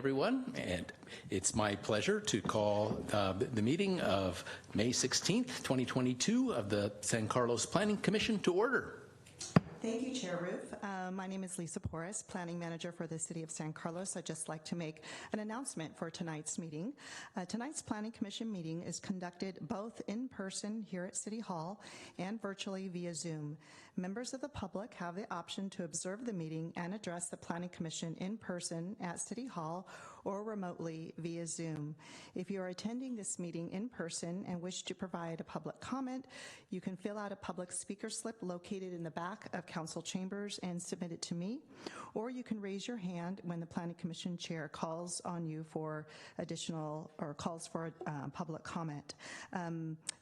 Everyone, and it's my pleasure to call the meeting of May 16th, 2022 of the San Carlos Planning Commission to order. Thank you, Chair Roof. My name is Lisa Porras, Planning Manager for the City of San Carlos. I'd just like to make an announcement for tonight's meeting. Tonight's Planning Commission meeting is conducted both in person here at City Hall and virtually via Zoom. Members of the public have the option to observe the meeting and address the Planning Commission in person at City Hall or remotely via Zoom. If you are attending this meeting in person and wish to provide a public comment, you can fill out a public speaker slip located in the back of Council Chambers and submit it to me, or you can raise your hand when the Planning Commission Chair calls on you for additional or calls for public comment.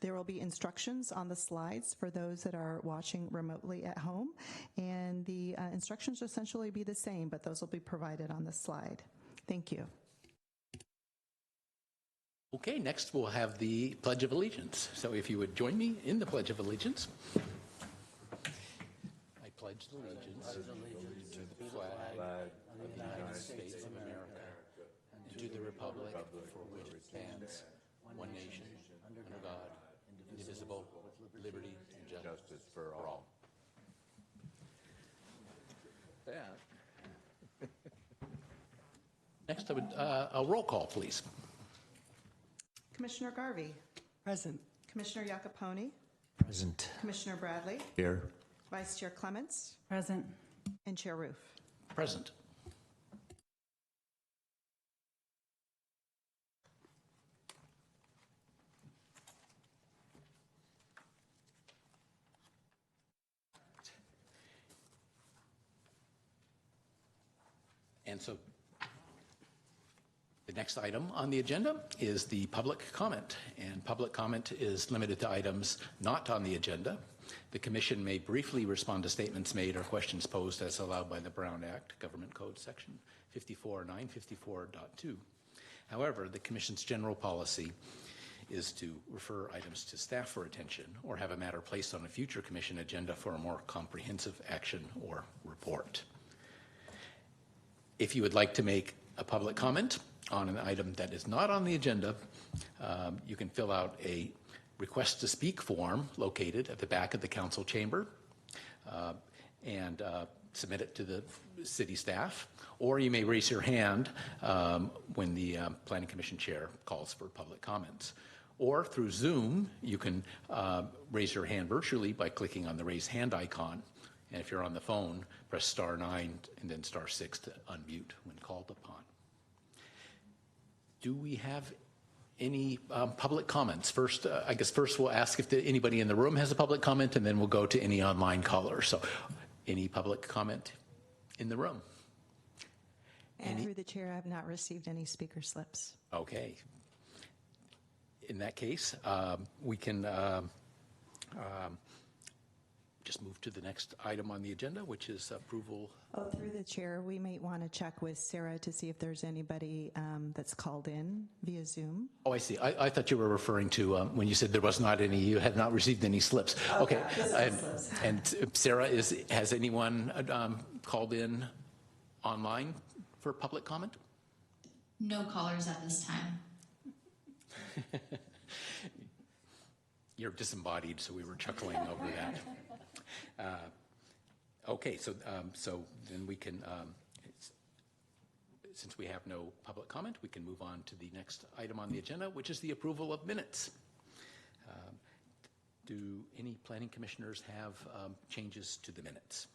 There will be instructions on the slides for those that are watching remotely at home, and the instructions will essentially be the same, but those will be provided on the slide. Thank you. Okay, next we'll have the Pledge of Allegiance. So if you would join me in the Pledge of Allegiance. I pledge allegiance to the flag of the United States of America and to the republic for which it stands, one nation, under God, indivisible, with liberty and justice for all. Next, I would a roll call, please. Commissioner Garvey. Present. Commissioner Iacopone. Present. Commissioner Bradley. Here. Vice Chair Clements. Present. And Chair Roof. Present. And so the next item on the agenda is the public comment, and public comment is limited to items not on the agenda. The Commission may briefly respond to statements made or questions posed as allowed by the Brown Act, Government Code Section 54.954.2. However, the Commission's general policy is to refer items to staff for attention or have a matter placed on a future Commission agenda for a more comprehensive action or report. If you would like to make a public comment on an item that is not on the agenda, you can fill out a request to speak form located at the back of the council chamber and submit it to the city staff, or you may raise your hand when the Planning Commission Chair calls for public comments. Or through Zoom, you can raise your hand virtually by clicking on the raise hand icon. And if you're on the phone, press *9 and then *6 to unmute when called upon. Do we have any public comments? First, I guess first we'll ask if anybody in the room has a public comment, and then we'll go to any online caller. So any public comment in the room? And through the chair, I have not received any speaker slips. Okay. In that case, we can just move to the next item on the agenda, which is approval. Oh, through the chair, we might want to check with Sarah to see if there's anybody that's called in via Zoom. Oh, I see. I thought you were referring to when you said there was not any, you had not received any slips. Okay. And Sarah, has anyone called in online for public comment? No callers at this time. You're disembodied, so we were chuckling over that. Okay, so then we can, since we have no public comment, we can move on to the next item on the agenda, which is the approval of minutes. Do any planning commissioners have changes to the minutes?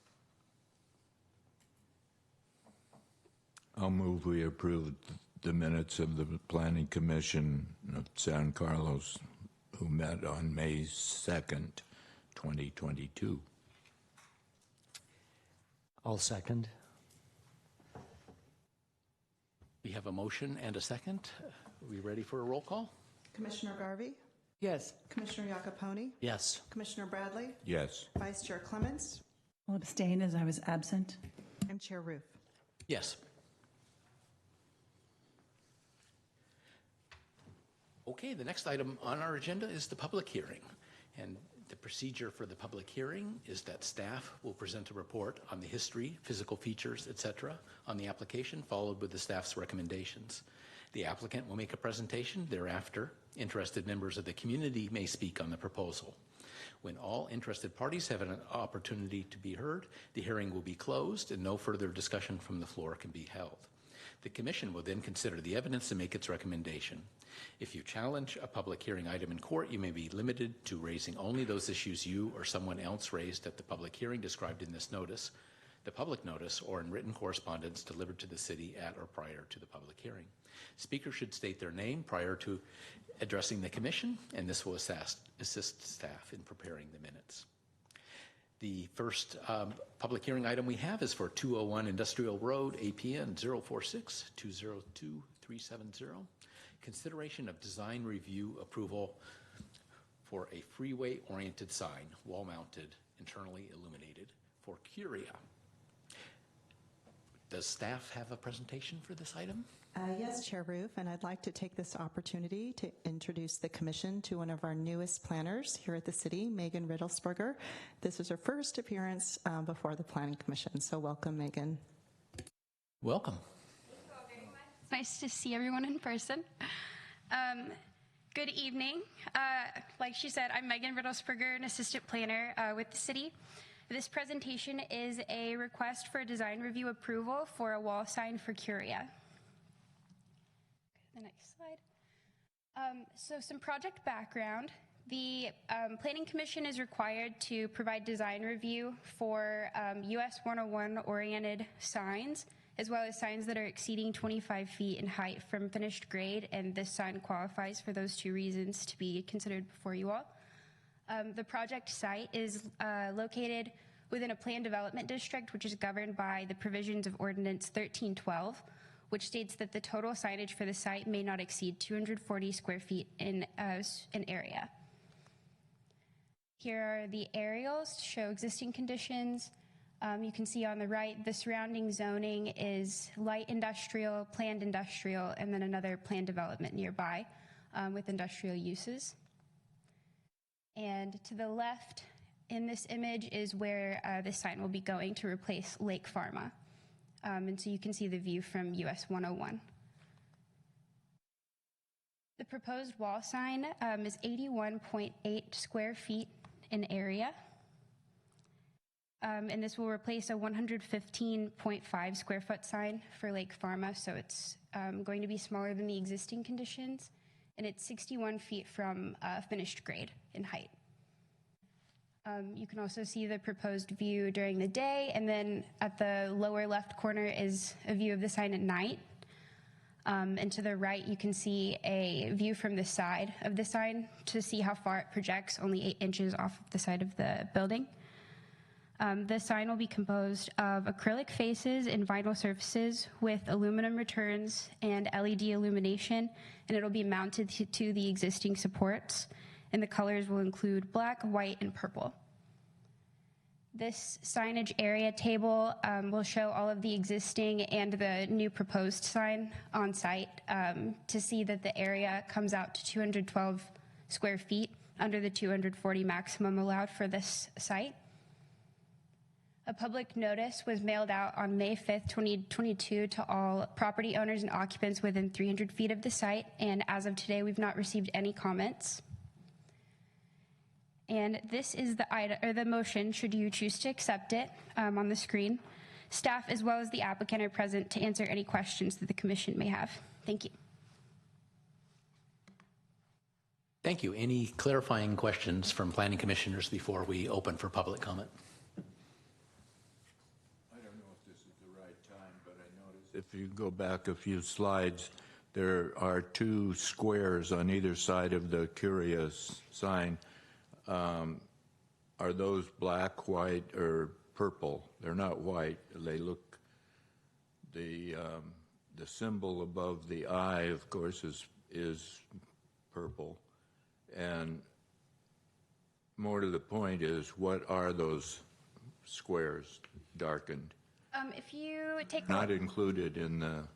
I'll move we approve the minutes of the Planning Commission of San Carlos, who met on May 2nd, 2022. I'll second. We have a motion and a second. Are we ready for a roll call? Commissioner Garvey. Yes. Commissioner Iacopone. Yes. Commissioner Bradley. Yes. Vice Chair Clements. I'll abstain as I was absent. And Chair Roof. Yes. Okay, the next item on our agenda is the public hearing. And The procedure for the public hearing is that staff will present a report on the history, physical features, etc., on the application, followed with the staff's recommendations. The applicant will make a presentation. Thereafter, interested members of the community may speak on the proposal. When all interested parties have an opportunity to be heard, the hearing will be closed and no further discussion from the floor can be held. The commission will then consider the evidence and make its recommendation. If you challenge a public hearing item in court, you may be limited to raising only those issues you or someone else raised at the public hearing described in this notice, the public notice, or in written correspondence delivered to the city at or prior to the public hearing. Speakers should state their name prior to addressing the commission, and this will assist staff in preparing the minutes. The first public hearing item we have is for 201 Industrial Road, APN 046-202-370. Consideration of design review approval for a freeway-oriented sign, wall-mounted, internally illuminated, for Curia. Does staff have a presentation for this item? Yes, Chair Roof, and I'd like to take this opportunity to introduce the commission to one of our newest planners here at the city, Megan Riddlesberger. This is her first appearance before the Planning Commission, so welcome, Megan. Welcome. Thank you all very much. It's nice to see everyone in person. Good evening. Like she said, I'm Megan Riddlesberger, an assistant planner with the city. This presentation is a request for design review approval for a wall sign for Curia. The next slide. So some project background. The Planning Commission is required to provide design review for US 101 oriented signs, as well as signs that are exceeding 25 feet in height from finished grade, and this sign qualifies for those two reasons to be considered before you all. The project site is located within a planned development district, which is governed by the provisions of Ordinance 1312, which states that the total signage for the site may not exceed 240 square feet in an area. Here are the aerials to show existing conditions. You can see on the right, the surrounding zoning is light industrial, planned industrial, and then another planned development nearby with industrial uses. And to the left in this image is where this sign will be going to replace Lake Pharma. And so you can see the view from US 101. The proposed wall sign is 81.8 square feet in area. And this will replace a 115.5 square foot sign for Lake Pharma, so it's going to be smaller than the existing conditions, and it's 61 feet from finished grade in height. You can also see the proposed view during the day, and then at the lower left corner is a view of the sign at night. And to the right, you can see a view from the side of the sign to see how far it projects, only 8 inches off of the side of the building. The sign will be composed of acrylic faces and vinyl surfaces with aluminum returns and LED illumination, and it'll be mounted to the existing supports, and the colors will include black, white, and purple. This signage area table will show all of the existing and the new proposed sign on site to see that the area comes out to 212 square feet under the 240 maximum allowed for this site. A public notice was mailed out on May 5th, 2022 to all property owners and occupants within 300 feet of the site, and as of today, we've not received any comments. And this is the item, or the motion, should you choose to accept it, on the screen. Staff as well as the applicant are present to answer any questions that the commission may have. Thank you. Thank you. Any clarifying questions from planning commissioners before we open for public comment? I don't know if this is the right time, but I noticed if you go back a few slides, there are 2 squares on either side of the Curious sign. Are those black, white, or purple? They're not white. They look, the symbol above the eye, of course, is purple. And more to the point is, what are those squares darkened? If you take Not included in the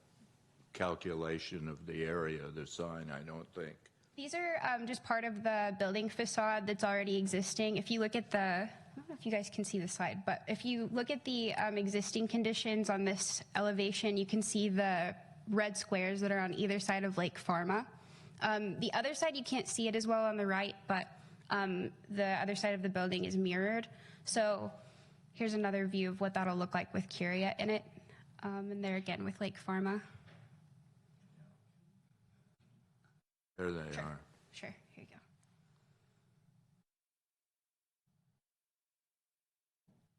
calculation of the area of the sign, I don't think. These are just part of the building facade that's already existing. If you look at I don't know if you guys can see the slide, but if you look at the existing conditions on this elevation, you can see the red squares that are on either side of Lake Pharma. The other side, you can't see it as well on the right, but the other side of the building is mirrored. So here's another view of what that'll look like with Curia in it. And there again with Lake Pharma. There they are. Sure, here you go.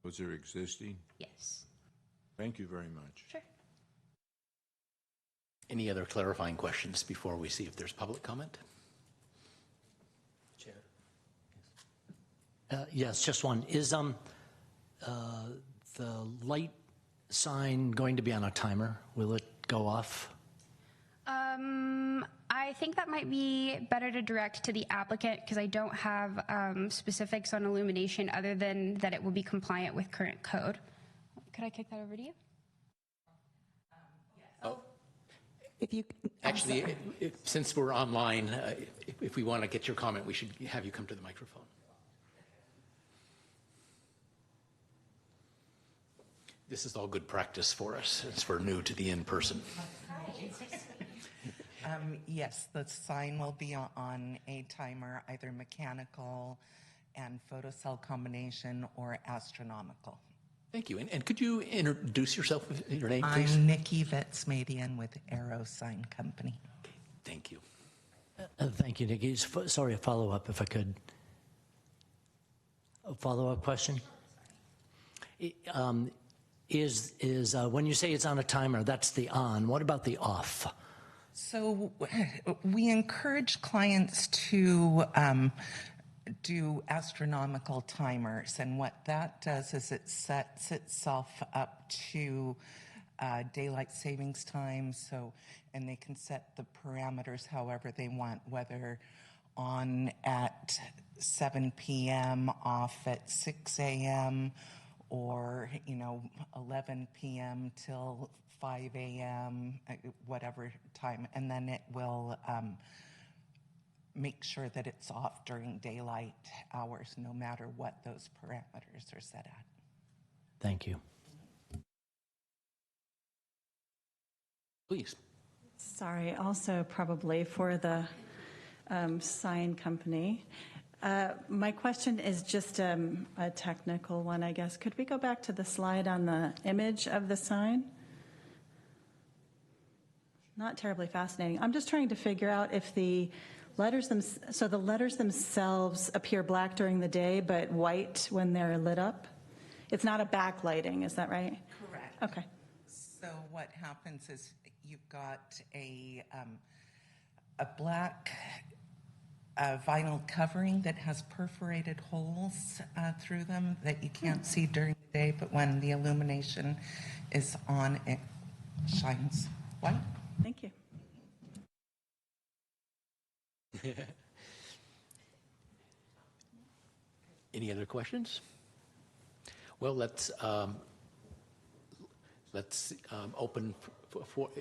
Those are existing? Yes. Thank you very much. Sure. Any other clarifying questions before we see if there's public comment? Chair. Yes, just one. Is the light sign going to be on a timer? Will it go off? I think that might be better to direct to the applicant because I don't have specifics on illumination other than that it will be compliant with current code. Could I kick that over to you? Oh, If you, actually, since we're online, if we want to get your comment, we should have you come to the microphone. This is all good practice for us since we're new to the in-person. Yes, the sign will be on a timer, either mechanical and photocell combination or astronomical. Thank you. And could you introduce yourself with your name, please? I'm Nikki Vetsmadian with Arrow Sign Company. Okay, thank you. Thank you, Nikki. Sorry, a follow-up, if I could. A follow-up question? Is when you say it's on a timer, that's the on. What about the off? So we encourage clients to do astronomical timers, and what that does is it sets itself up to daylight savings time. So, and they can set the parameters however they want, whether on at 7 p.m., off at 6 a.m., or 11 p.m. till 5 a.m., whatever time, and then it will make sure that it's off during daylight hours, no matter what those parameters are set at. Thank you. Please. Sorry, also probably for the sign company. My question is just a technical one, I guess. Could we go back to the slide on the image of the sign? Not terribly fascinating. I'm just trying to figure out if the letters the letters themselves appear black during the day, but white when they're lit up. It's not a backlighting, is that right? Correct. Okay. So what happens is you've got a black vinyl covering that has perforated holes through them that you can't see during the day, but when the illumination is on, it shines white. Thank you. Any other questions? Well, let's open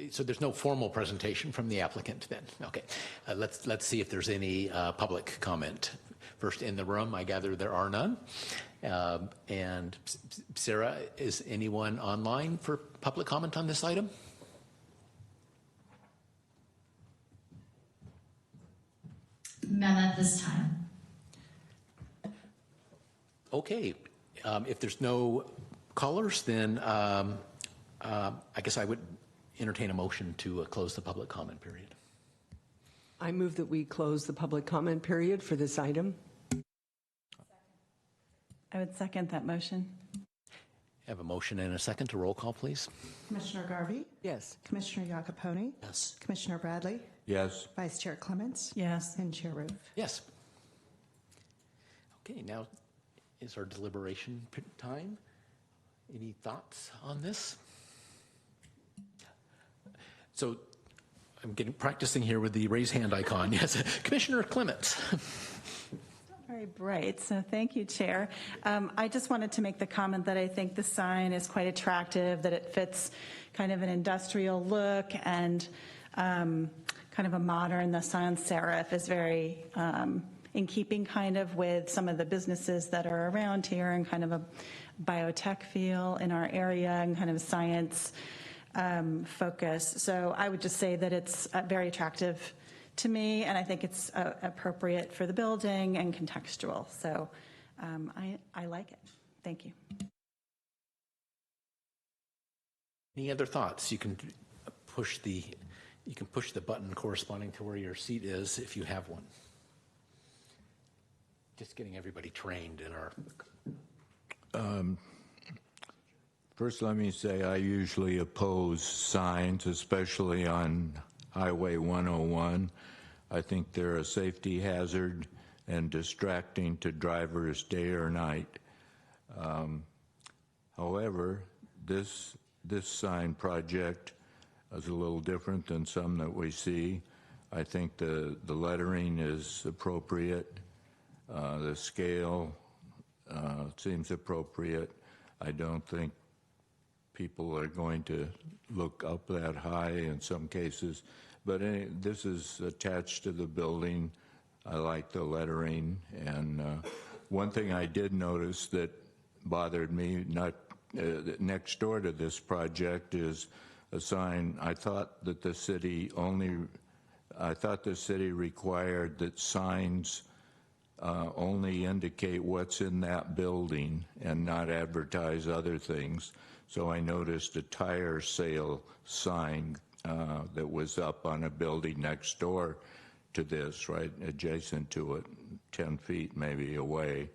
so there's no formal presentation from the applicant then. Okay, let's see if there's any public comment. First in the room, I gather there are none. And Sarah, is anyone online for public comment on this item? None at this time. Okay, if there's no callers, then I guess I would entertain a motion to close the public comment period. I move that we close the public comment period for this item. I would second that motion. Have a motion and a second to roll call, please. Commissioner Garvey, Yes. Commissioner Iacopone, Yes. Commissioner Bradley, Yes. Vice Chair Clements, Yes. and Chair Roof. Yes. Okay, now is our deliberation time. Any thoughts on this? So I'm practicing here with the raise hand icon. Yes, Commissioner Clements. Very bright, so thank you, Chair. I just wanted to make the comment that I think the sign is quite attractive, that it fits kind of an industrial look and kind kind of a modern, the sans serif is very in keeping kind of with some of the businesses that are around here and kind of a biotech feel in our area and kind of science focus. So I would just say that it's very attractive to me, and I think it's appropriate for the building and contextual. So I like it. Thank you. Any other thoughts? You can push the button corresponding to where your seat is if you have one. Just getting everybody trained in our. First, let me say I usually oppose signs, especially on Highway 101. I think they're a safety hazard and distracting to drivers day or night. However, this sign project is a little different than some that we see. I think the lettering is appropriate. The scale seems appropriate. I don't think people are going to look up that high in some cases, but this is attached to the building. I like the lettering, and one thing I did notice that bothered me, not next door to this project, is a sign. I thought the city required that signs only indicate what's in that building and not advertise other things. So I noticed a tire sale sign that was up on a building next door to this, right adjacent to it, 10 feet maybe away.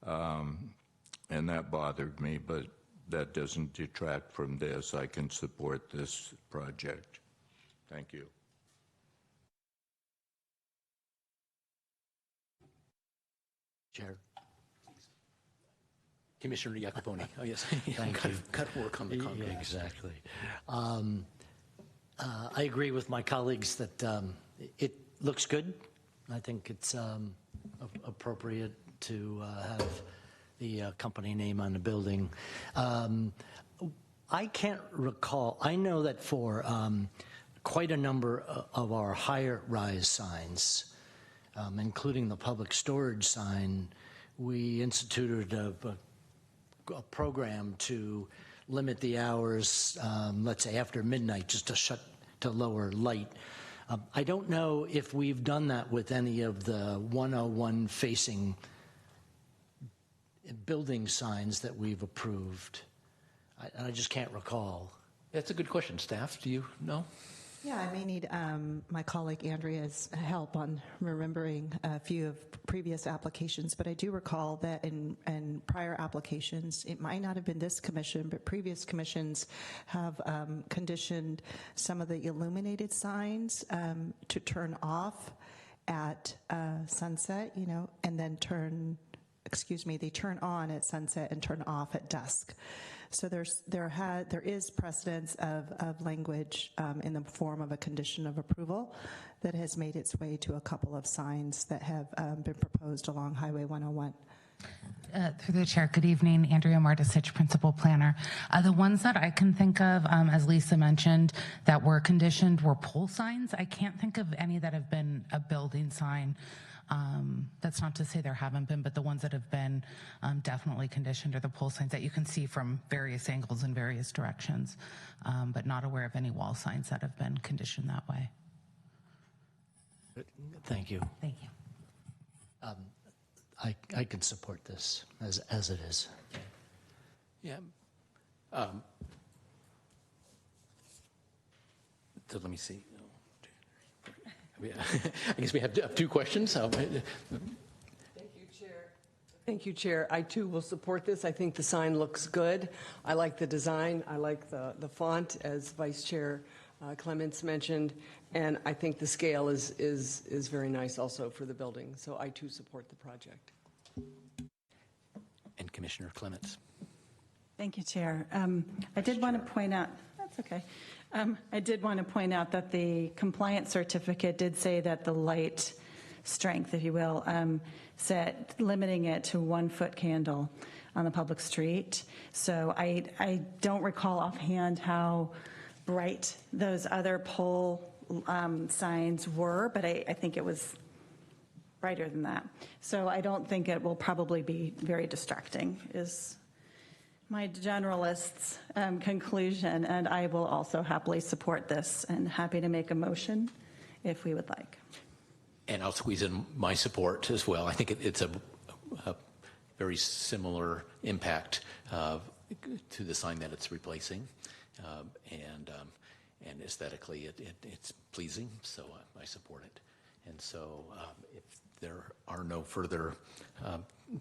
And that bothered me, but that doesn't detract from this. I can support this project. Thank you. Chair. Commissioner Iacopone. Oh, yes. Thank you. Got to work on the concrete. Exactly. I agree with my colleagues that it looks good. I think it's appropriate to have the company name on the building. I can't recall. I know that for quite a number of our higher rise signs, including the public storage sign, we instituted a program to limit the hours, let's say after midnight, just to lower light. I don't know if we've done that with any of the 101 facing building signs that we've approved. I just can't recall. That's a good question. Staff, do you know? Yeah, I may need my colleague Andrea's help on remembering a few of previous applications, but I do recall that in prior applications, it might not have been this commission, but previous commissions have conditioned some of the illuminated signs to turn off at sunset, and then they turn on at sunset and turn off at dusk. So there is precedence of language in the form of a condition of approval that has made its way to a couple of signs that have been proposed along Highway 101. Through the chair, good evening. Andrea Martisich, principal planner. The ones that I can think of, as Lisa mentioned, that were conditioned were pole signs. I can't think of any that have been a building sign. That's not to say there haven't been, but the ones that have been definitely conditioned are the pole signs that you can see from various angles in various directions, but not aware of any wall signs that have been conditioned that way. Thank you. Thank you. I can support this as it is. Yeah. So let me see. I guess we have two questions. Thank you, Chair. Thank you, Chair. I, too, will support this. I think the sign looks good. I like the design. I like the font, as Vice Chair Clements mentioned, and I think the scale is very nice also for the building. So I, too, support the project. And Commissioner Clements. Thank you, Chair. I did want to point out, that's okay. I did want to point out that the compliance certificate did say that the light strength, if you will, said limiting it to 1 foot candle on the public street. So I don't recall offhand how bright those other pole signs were, but I think it was brighter than that. So I don't think it will probably be very distracting, is my generalist's conclusion, and I will also happily support this and happy to make a motion if we would like. And I'll squeeze in my support as well. I think it's a very similar impact to the sign that it's replacing, and aesthetically it's pleasing, so I support it. And so if there are no further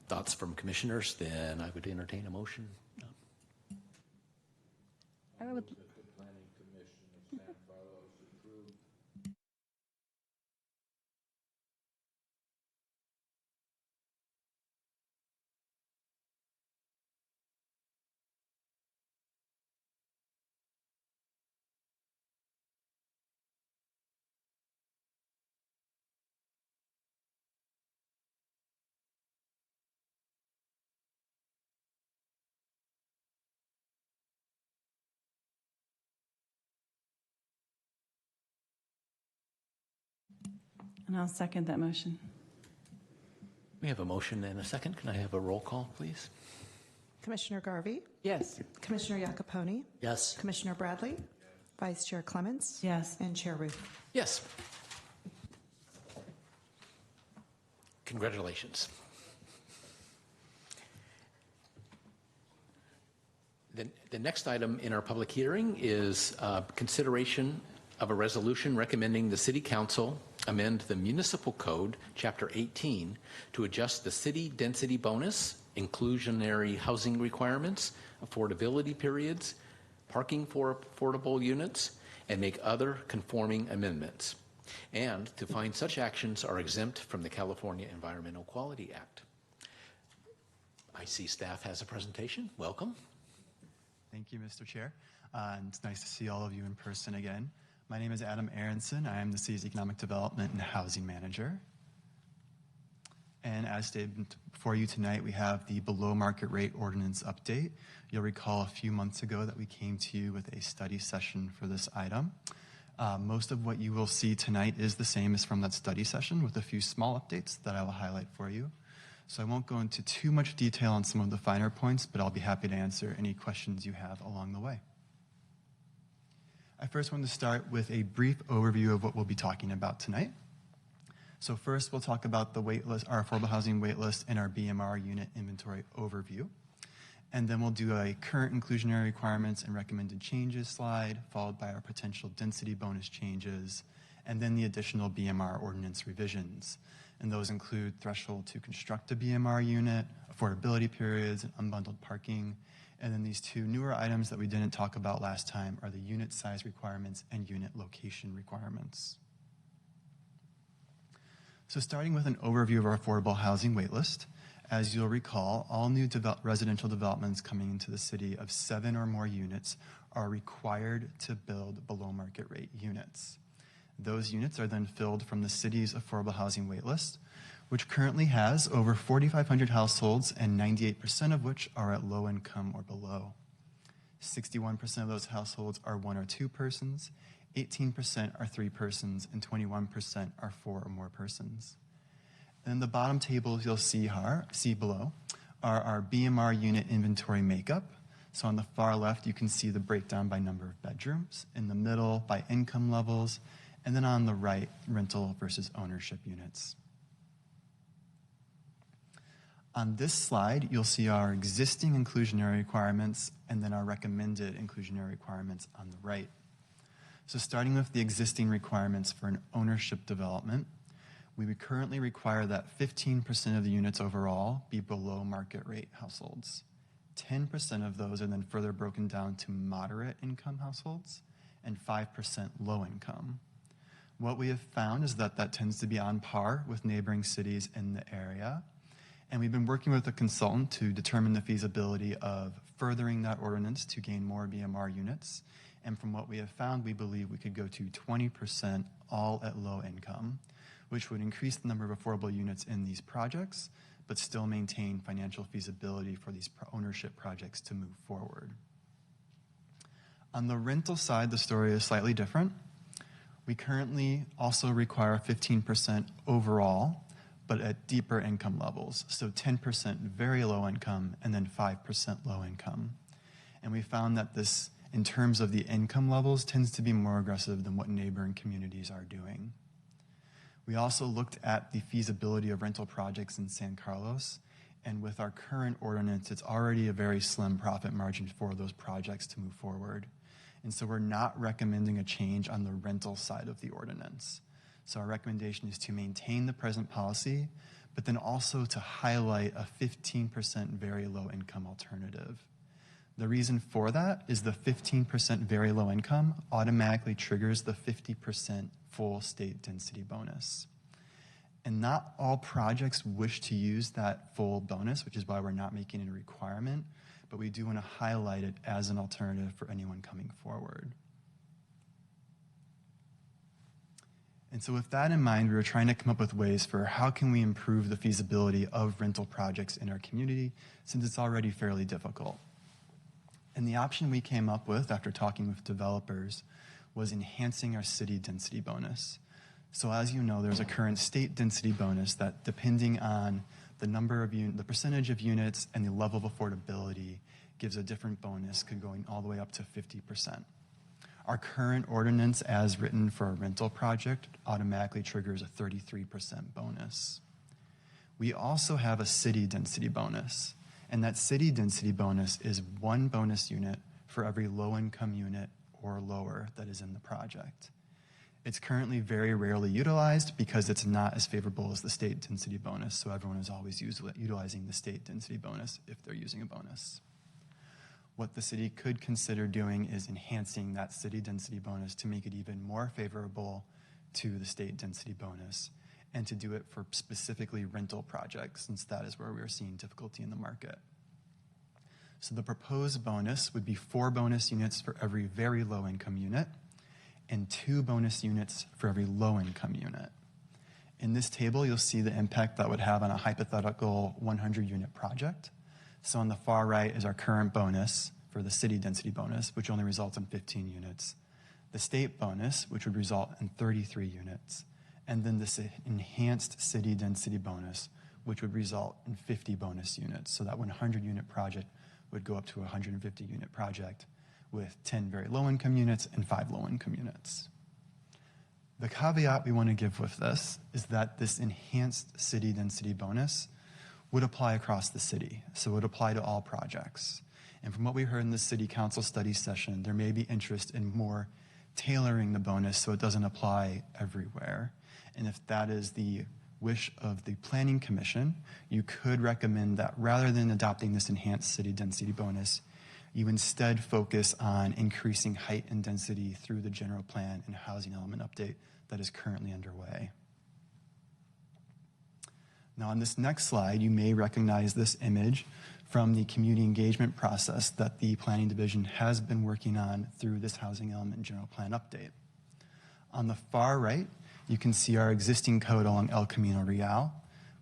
thoughts from commissioners, then I would entertain a motion. I would. And I'll second that motion. We have a motion and a second. Can I have a roll call, please? Commissioner Garvey? Yes. Commissioner Iacoponi? Yes. Commissioner Bradley? Vice Chair Clements? Yes. And Chair Roof? Yes. Congratulations. The next item in our public hearing is consideration of a resolution recommending the City Council amend the Municipal Code, Chapter 18, to adjust the city density bonus, inclusionary housing requirements, affordability periods, parking for affordable units, and make other conforming amendments, and to find such actions are exempt from the California Environmental Quality Act. I see staff has a presentation. Welcome. Thank you, Mr. Chair. And it's nice to see all of you in person again. My name is Adam Aronson. I am the city's Economic Development and Housing Manager. And as stated before you tonight, we have the below market rate ordinance update. You'll recall a few months ago that we came to you with a study session for this item. Most of what you will see tonight is the same as from that study session, with a few small updates that I will highlight for you. So I won't go into too much detail on some of the finer points, but I'll be happy to answer any questions you have along the way. I first want to start with a brief overview of what we'll be talking about tonight. So first, we'll talk about the waitlist, our affordable housing waitlist, and our BMR unit inventory overview. And then we'll do a current inclusionary requirements and recommended changes slide, followed by our potential density bonus changes, and then the additional BMR ordinance revisions. And those include threshold to construct a BMR unit, affordability periods, and unbundled parking. And then these two newer items that we didn't talk about last time are the unit size requirements and unit location requirements. So starting with an overview of our affordable housing waitlist, as you'll recall, all new residential developments coming into the city of 7 or more units are required to build below market rate units. Those units are then filled from the city's affordable housing waitlist, which currently has over 4,500 households and 98% of which are at low income or below. 61% of those households are 1 or 2 persons, 18% are 3 persons, and 21% are 4 or more persons. And the bottom tables you'll see below are our BMR unit inventory makeup. So on the far left, you can see the breakdown by number of bedrooms, in the middle by income levels, and then on the right, rental versus ownership units. On this slide, you'll see our existing inclusionary requirements and then our recommended inclusionary requirements on the right. So starting with the existing requirements for an ownership development, we would currently require that 15% of the units overall be below market rate households. 10% of those are then further broken down to moderate income households and 5% low income. What we have found is that that tends to be on par with neighboring cities in the area. And we've been working with a consultant to determine the feasibility of furthering that ordinance to gain more BMR units. And from what we have found, we believe we could go to 20% all at low income, which would increase the number of affordable units in these projects, but still maintain financial feasibility for these ownership projects to move forward. On the rental side, the story is slightly different. We currently also require 15% overall, but at deeper income levels. So 10% very low income and then 5% low income. And we found that this, in terms of the income levels, tends to be more aggressive than what neighboring communities are doing. We also looked at the feasibility of rental projects in San Carlos, and with our current ordinance, it's already a very slim profit margin for those projects to move forward. And so we're not recommending a change on the rental side of the ordinance. So our recommendation is to maintain the present policy, but then also to highlight a 15% very low income alternative. The reason for that is the 15% very low income automatically triggers the 50% full state density bonus. And not all projects wish to use that full bonus, which is why we're not making it a requirement, but we do want to highlight it as an alternative for anyone coming forward. And so with that in mind, we were trying to come up with ways for how can we improve the feasibility of rental projects in our community, since it's already fairly difficult. And the option we came up with after talking with developers was enhancing our city density bonus. So as you know, there's a current state density bonus that, depending on the number of the percentage of units and the level of affordability, gives a different bonus, could going all the way up to 50%. Our current ordinance, as written for a rental project, automatically triggers a 33% bonus. We also have a city density bonus, and that city density bonus is 1 bonus unit for every low-income unit or lower that is in the project. It's currently very rarely utilized because it's not as favorable as the state density bonus, so everyone is always utilizing the state density bonus if they're using a bonus. What the city could consider doing is enhancing that city density bonus to make it even more favorable to the state density bonus, and to do it for specifically rental projects, since that is where we are seeing difficulty in the market. So the proposed bonus would be 4 bonus units for every very low income unit, and 2 bonus units for every low income unit. In this table, you'll see the impact that would have on a hypothetical 100 unit project. So on the far right is our current bonus for the city density bonus, which only results in 15 units. The state bonus, which would result in 33 units. And then this enhanced city density bonus, which would result in 50 bonus units. So that 100 unit project would go up to a 150 unit project with 10 very low income units and 5 low income units. The caveat we want to give with this is that this enhanced city density bonus would apply across the city. So it would apply to all projects. And from what we heard in the city council study session, there may be interest in more tailoring the bonus so it doesn't apply everywhere. And if that is the wish of the Planning Commission, you could recommend that rather than adopting this enhanced city density bonus, you instead focus on increasing height and density through the general plan and housing element update that is currently underway. Now on this next slide, you may recognize this image from the community engagement process that the Planning Division has been working on through this housing element general plan update. On the far right, you can see our existing code along El Camino Real,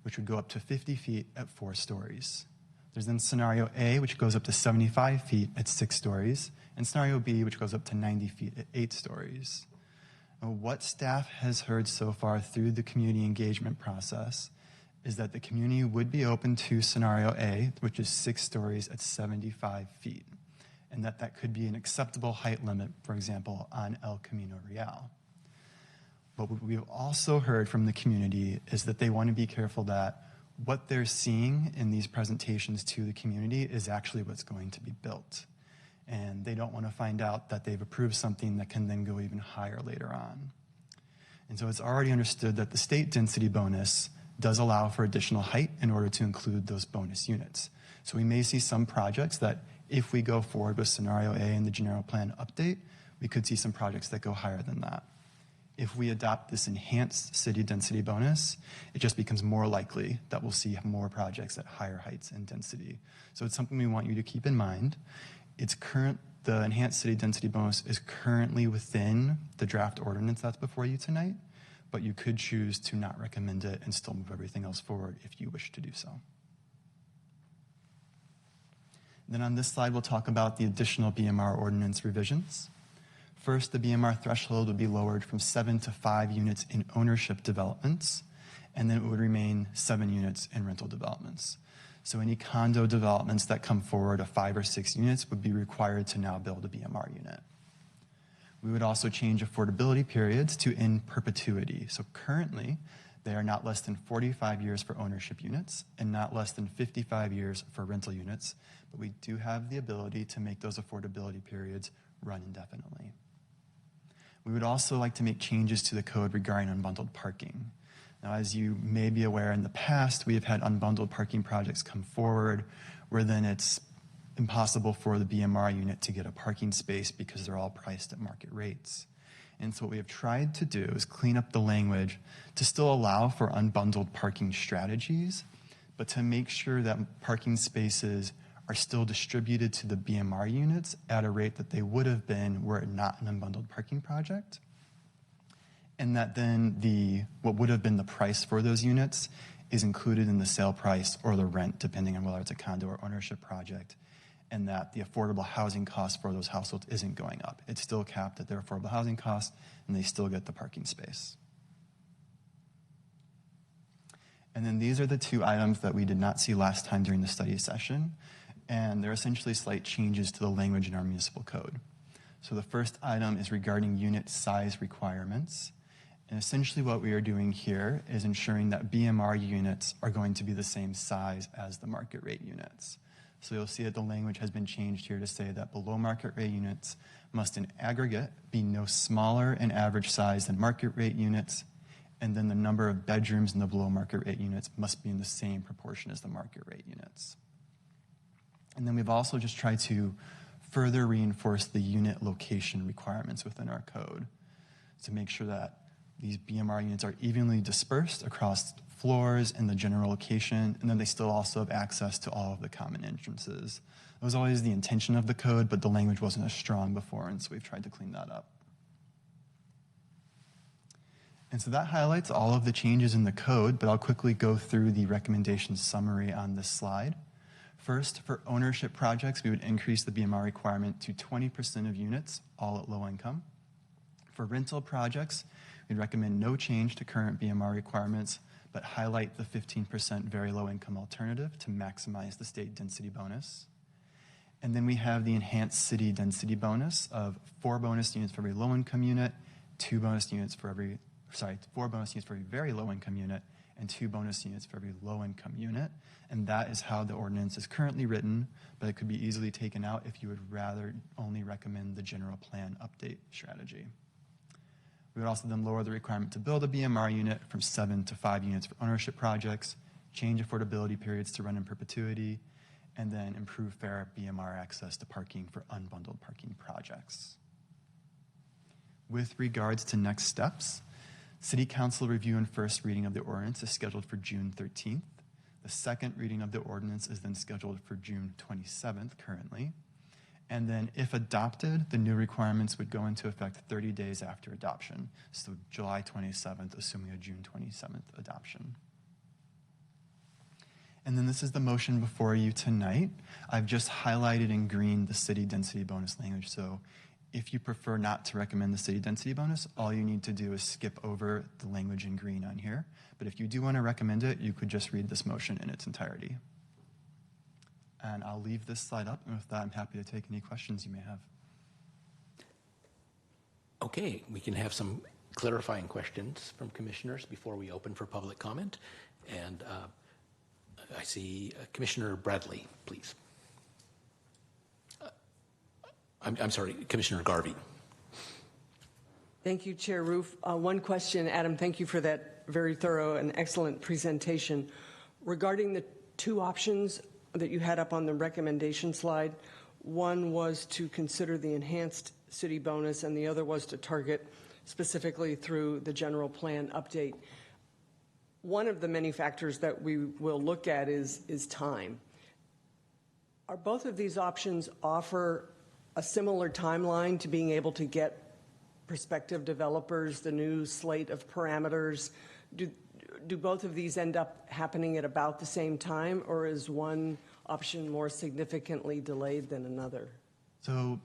which would go up to 50 feet at 4 stories. There's then scenario A, which goes up to 75 feet at 6 stories, and scenario B, which goes up to 90 feet at 8 stories. Now, what staff has heard so far through the community engagement process is that the community would be open to scenario A, which is 6 stories at 75 feet, and that could be an acceptable height limit, for example, on El Camino Real. But what we've also heard from the community is that they want to be careful that what they're seeing in these presentations to the community is actually what's going to be built. And they don't want to find out that they've approved something that can then go even higher later on. And so it's already understood that the state density bonus does allow for additional height in order to include those bonus units. So we may see some projects that if we go forward with scenario A in the general plan update, we could see some projects that go higher than that. If we adopt this enhanced city density bonus, it just becomes more likely that we'll see more projects at higher heights and density. So it's something we want you to keep in mind. The enhanced city density bonus is currently within the draft ordinance that's before you tonight, but you could choose to not recommend it and still move everything else forward if you wish to do so. Then on this slide, we'll talk about the additional BMR ordinance revisions. First, the BMR threshold would be lowered from 7 to 5 units in ownership developments, and then it would remain 7 units in rental developments. So any condo developments that come forward of 5 or 6 units would be required to now build a BMR unit. We would also change affordability periods to in perpetuity. So currently, they are not less than 45 years for ownership units and not less than 55 years for rental units, but we do have the ability to make those affordability periods run indefinitely. We would also like to make changes to the code regarding unbundled parking. Now, as you may be aware, in the past, we have had unbundled parking projects come forward where then it's impossible for the BMR unit to get a parking space because they're all priced at market rates. And so what we have tried to do is clean up the language to still allow for unbundled parking strategies, but to make sure that parking spaces are still distributed to the BMR units at a rate that they would have been were it not an unbundled parking project. And that then what would have been the price for those units is included in the sale price or the rent, depending on whether it's a condo or ownership project, and that the affordable housing cost for those households isn't going up. It's still capped at their affordable housing cost, and they still get the parking space. And then these are the two items that we did not see last time during the study session, and they're essentially slight changes to the language in our municipal code. So the first item is regarding unit size requirements. And essentially what we are doing here is ensuring that BMR units are going to be the same size as the market rate units. So you'll see that the language has been changed here to say that below market rate units must in aggregate be no smaller in average size than market rate units, and then the number of bedrooms in the below market rate units must be in the same proportion as the market rate units. And then we've also just tried to further reinforce the unit location requirements within our code to make sure that these BMR units are evenly dispersed across floors and the general location, and then they still also have access to all of the common entrances. That was always the intention of the code, but the language wasn't as strong before, and so we've tried to clean that up. And so that highlights all of the changes in the code, but I'll quickly go through the recommendation summary on this slide. First, for ownership projects, we would increase the BMR requirement to 20% of units, all at low income. For rental projects, we'd recommend no change to current BMR requirements, but highlight the 15% very low income alternative to maximize the state density bonus. And then we have the enhanced city density bonus of 4 bonus units for every low income unit, 4 bonus units for every very low income unit, and 2 bonus units for every low income unit. And that is how the ordinance is currently written, but it could be easily taken out if you would rather only recommend the general plan update strategy. We would also then lower the requirement to build a BMR unit from 7 to 5 units for ownership projects, change affordability periods to run in perpetuity, and then improve fair BMR access to parking for unbundled parking projects. With regards to next steps, City Council review and first reading of the ordinance is scheduled for June 13th. The second reading of the ordinance is then scheduled for June 27th currently. And then if adopted, the new requirements would go into effect 30 days after adoption. So July 27th, assuming a June 27th adoption. And then this is the motion before you tonight. I've just highlighted in green the city density bonus language. So if you prefer not to recommend the city density bonus, all you need to do is skip over the language in green on here. But if you do want to recommend it, you could just read this motion in its entirety. And I'll leave this slide up, and with that, I'm happy to take any questions you may have. Okay, we can have some clarifying questions from commissioners before we open for public comment. And I see Commissioner Bradley, please. I'm sorry, Commissioner Garvey. Thank you, Chair Roof. One question, Adam, thank you for that very thorough and excellent presentation. Regarding the 2 options that you had up on the recommendation slide, one was to consider the enhanced city bonus and the other was to target specifically through the general plan update. One of the many factors that we will look at is time. Are both of these options offer a similar timeline to being able to get prospective developers the new slate of parameters? Do both of these end up happening at about the same time, or is one option more significantly delayed than another? So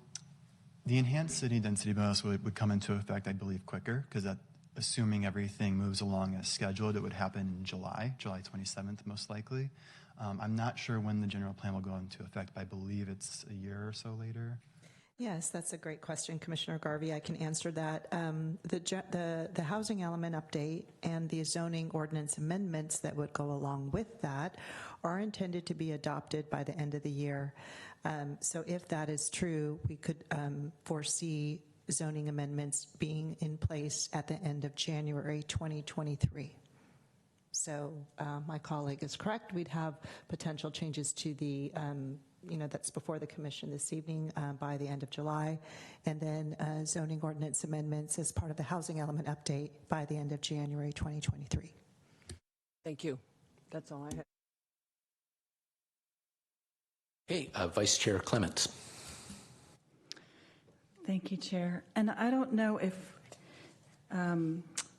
The enhanced city density bonus would come into effect, I believe, quicker, because assuming everything moves along as scheduled, it would happen in July 27th, most likely. I'm not sure when the general plan will go into effect, but I believe it's a year or so later. Yes, that's a great question, Commissioner Garvey. I can answer that. The housing element update and the zoning ordinance amendments that would go along with that are intended to be adopted by the end of the year. So if that is true, we could foresee zoning amendments being in place at the end of January 2023. So my colleague is correct. We'd have potential changes to the that's before the commission this evening by the end of July, and then zoning ordinance amendments as part of the housing element update by the end of January 2023. Thank you. That's all I have. Okay, Vice Chair Clements. Thank you, Chair. And I don't know if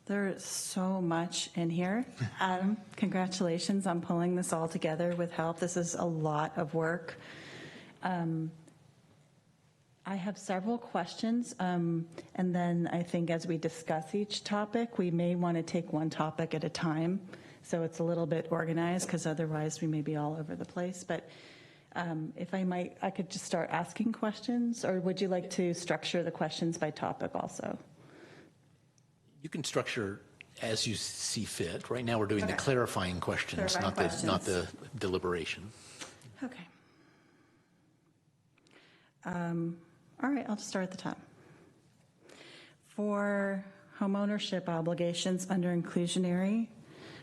there's so much in here. Adam, congratulations on pulling this all together with help. This is a lot of work. I have several questions, and then I think as we discuss each topic, we may want to take one topic at a time, so it's a little bit organized, because otherwise we may be all over the place. But if I might, I could just start asking questions, or would you like to structure the questions by topic also? You can structure as you see fit. Right now we're doing the clarifying questions, not the deliberation. Okay. All right, I'll just start at the top. For homeownership obligations under inclusionary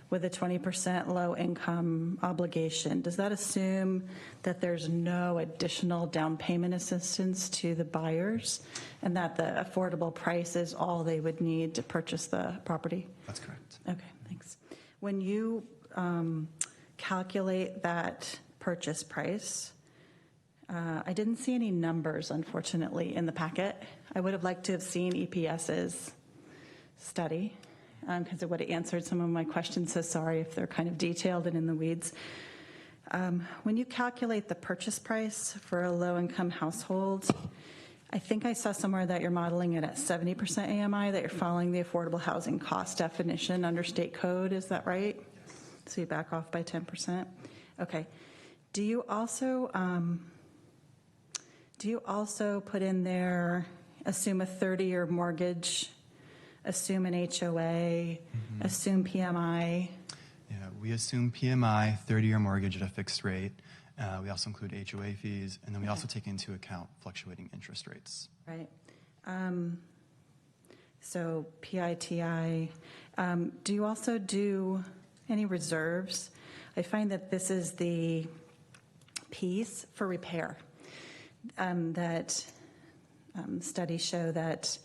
with a 20% low income obligation, does that assume that there's no additional down payment assistance to the buyers and that the affordable price is all they would need to purchase the property? That's correct. Okay, thanks. When you calculate that purchase price, I didn't see any numbers, unfortunately, in the packet. I would have liked to have seen EPS's study, because it would have answered some of my questions, so sorry if they're kind of detailed and in the weeds. When you calculate the purchase price for a low-income household, I think I saw somewhere that you're modeling it at 70% AMI, that you're following the affordable housing cost definition under state code, is that right? Yes. So you back off by 10%? Okay. Do you also put in there, assume a 30-year mortgage, assume an HOA, assume PMI? Yeah, we assume PMI, 30-year mortgage at a fixed rate. We also include HOA fees, and then we also take into account fluctuating interest rates. Right. So PITI. Do you also do any reserves? I find that this is the piece for repair. That studies show that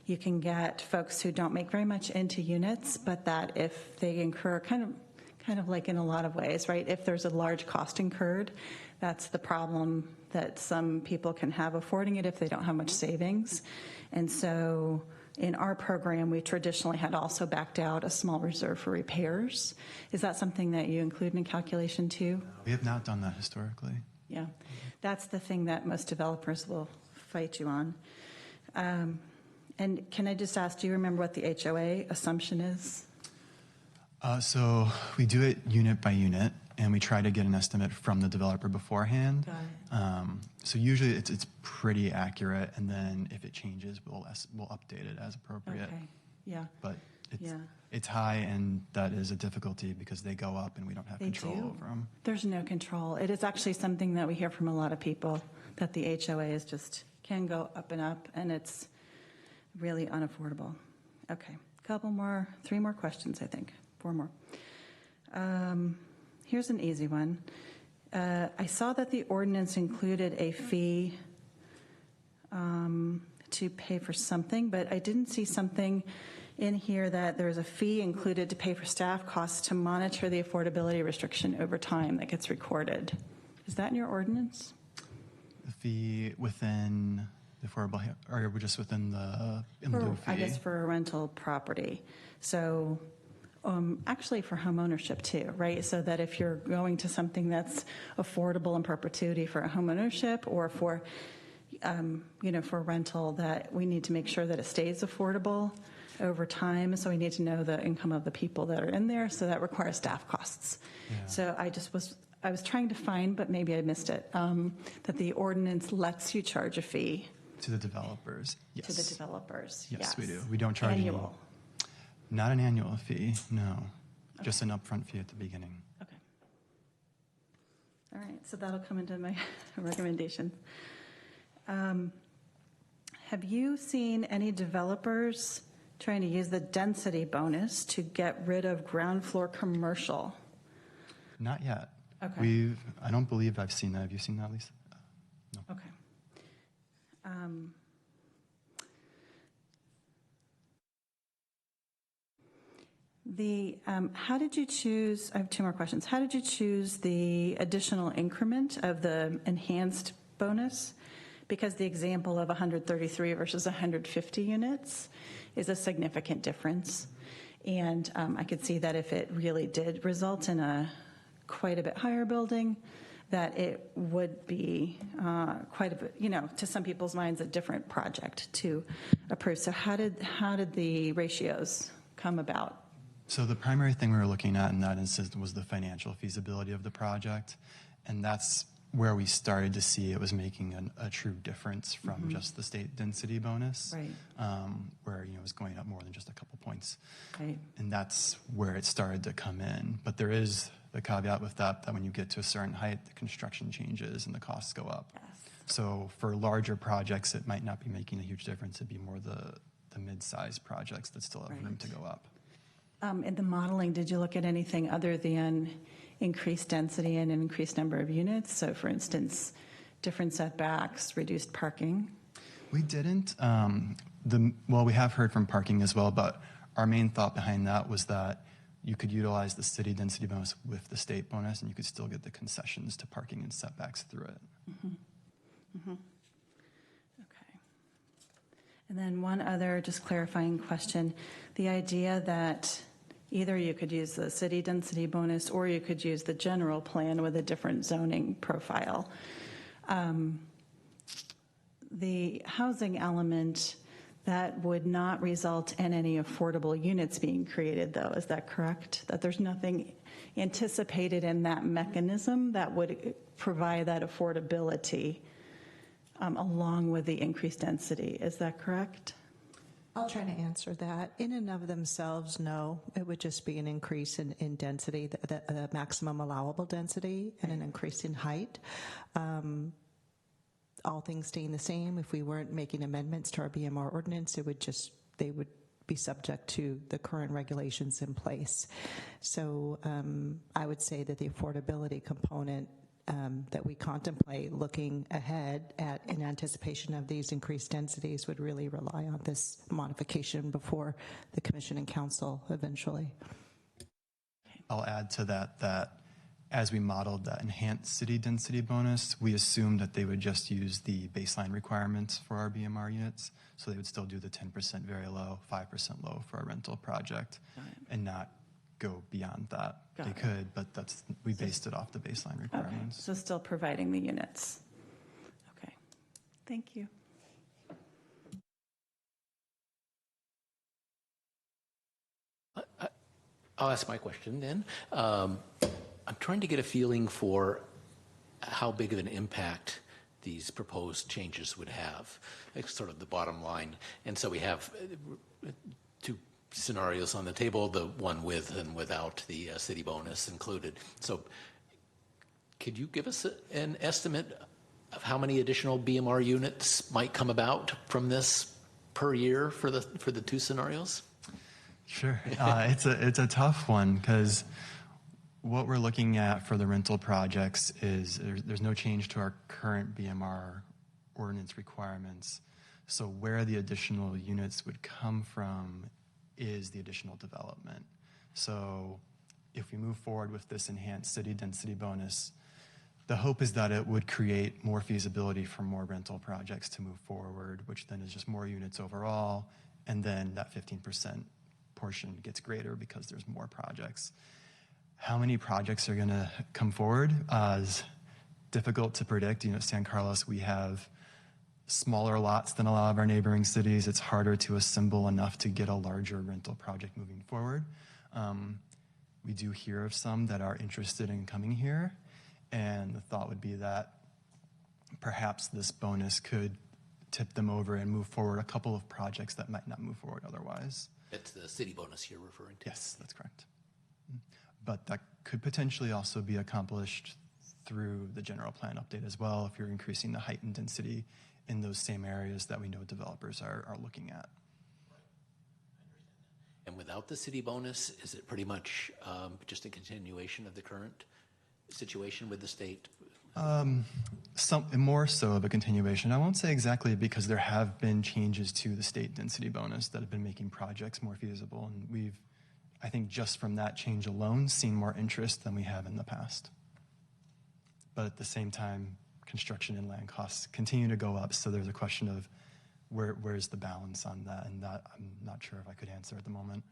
you can get folks who don't make very much into units, but that if they incur kind of like in a lot of ways, right? If there's a large cost incurred, that's the problem that some people can have affording it if they don't have much savings. And so in our program, we traditionally had also backed out a small reserve for repairs. Is that something that you include in calculation too? We have not done that historically. Yeah, that's the thing that most developers will fight you on. And can I just ask, do you remember what the HOA assumption is? So we do it unit by unit, and we try to get an estimate from the developer beforehand. Got it. So usually it's pretty accurate, and then if it changes, we'll update it as appropriate. Okay, yeah. But it's high, and that is a difficulty because they go up and we don't have control over them. There's no control. It is actually something that we hear from a lot of people, that the HOA is just can go up, and it's really unaffordable. Okay, three more questions, I think. 4 more. Here's an easy one. I saw that the ordinance included a fee to pay for something, but I didn't see something in here that there's a fee included to pay for staff costs to monitor the affordability restriction over time that gets recorded. Is that in your ordinance? The fee within the affordable, or we're just within the in lieu fee? I guess for a rental property. So actually for home ownership too, right? So that if you're going to something that's affordable in perpetuity for a home ownership, or for for rental, that we need to make sure that it stays affordable over time. So we need to know the income of the people that are in there. So that requires staff costs. Yeah. So I was trying to find, but maybe I missed it, that the ordinance lets you charge a fee To the developers, yes. to the developers. Yes, we do. We don't charge any- annual. Not an annual fee, no. Just an upfront fee at the beginning. Okay. All right, so that'll come into my recommendation. Have you seen any developers trying to use the density bonus to get rid of ground floor commercial? Not yet. Okay. I don't believe I've seen that. Have you seen that, Lisa? No. Okay. How did you choose, I have two more questions. How did you choose the additional increment of the enhanced bonus? Because the example of 133 versus 150 units is a significant difference. And I could see that if it really did result in a quite a bit higher building, that it would be quite a bit, to some people's minds, a different project to approve. So how did the ratios come about? So the primary thing we were looking at in that instance was the financial feasibility of the project. And that's where we started to see it was making a true difference from just the state density bonus, Right. Where it was going up more than just a couple points. Right. And that's where it started to come in. But there is the caveat with that when you get to a certain height, the construction changes and the costs go up. Yes. So for larger projects, it might not be making a huge difference. It'd be more the mid-sized projects that still have room to go up. In the modeling, did you look at anything other than increased density and an increased number of units? So, for instance, different setbacks, reduced parking? We didn't. Well, we have heard from parking as well, but our main thought behind that was that you could utilize the city density bonus with the state bonus, and you could still get the concessions to parking and setbacks through it. Okay. And then one other just clarifying question. The idea that either you could use the city density bonus or you could use the general plan with a different zoning profile. The housing element, that would not result in any affordable units being created, though. Is that correct? That there's nothing anticipated in that mechanism that would provide that affordability along with the increased density. Is that correct? I'll try to answer that. In and of themselves, no. It would just be an increase in density, the maximum allowable density, and an increase in height. All things staying the same, if we weren't making amendments to our BMR ordinance, they would be subject to the current regulations in place. So I would say that the affordability component that we contemplate looking ahead at in anticipation of these increased densities would really rely on this modification before the Commission and Council eventually. I'll add to that as we modeled that enhanced city density bonus, we assumed that they would just use the baseline requirements for our BMR units. So they would still do the 10% very low, 5% low for a rental project and not go beyond that. They could, but we based it off the baseline requirements. Okay. So still providing the units. Okay. Thank you. I'll ask my question then. I'm trying to get a feeling for how big of an impact these proposed changes would have. It's sort of the bottom line. And so we have two scenarios on the table, the one with and without the city bonus included. So could you give us an estimate of how many additional BMR units might come about from this per year for the two scenarios? Sure. It's a tough one because what we're looking at for the rental projects is there's no change to our current BMR ordinance requirements. So where the additional units would come from is the additional development. So if we move forward with this enhanced city density bonus, the hope is that it would create more feasibility for more rental projects to move forward, which then is just more units overall, and then that 15% portion gets greater because there's more projects. How many projects are going to come forward is difficult to predict. At San Carlos, we have smaller lots than a lot of our neighboring cities. It's harder to assemble enough to get a larger rental project moving forward. We do hear of some that are interested in coming here, and the thought would be that perhaps this bonus could tip them over and move forward a couple of projects that might not move forward otherwise. It's the city bonus you're referring to. Yes, that's correct. But that could potentially also be accomplished through the general plan update as well if you're increasing the height and density in those same areas that we know developers are looking at. And without the city bonus, is it pretty much just a continuation of the current situation with the state? Some more so of a continuation. I won't say exactly because there have been changes to the state density bonus that have been making projects more feasible, and we've, I think just from that change alone, seen more interest than we have in the past. But at the same time, construction and land costs continue to go up, so there's a question of where's the balance on that, and that I'm not sure if I could answer at the moment.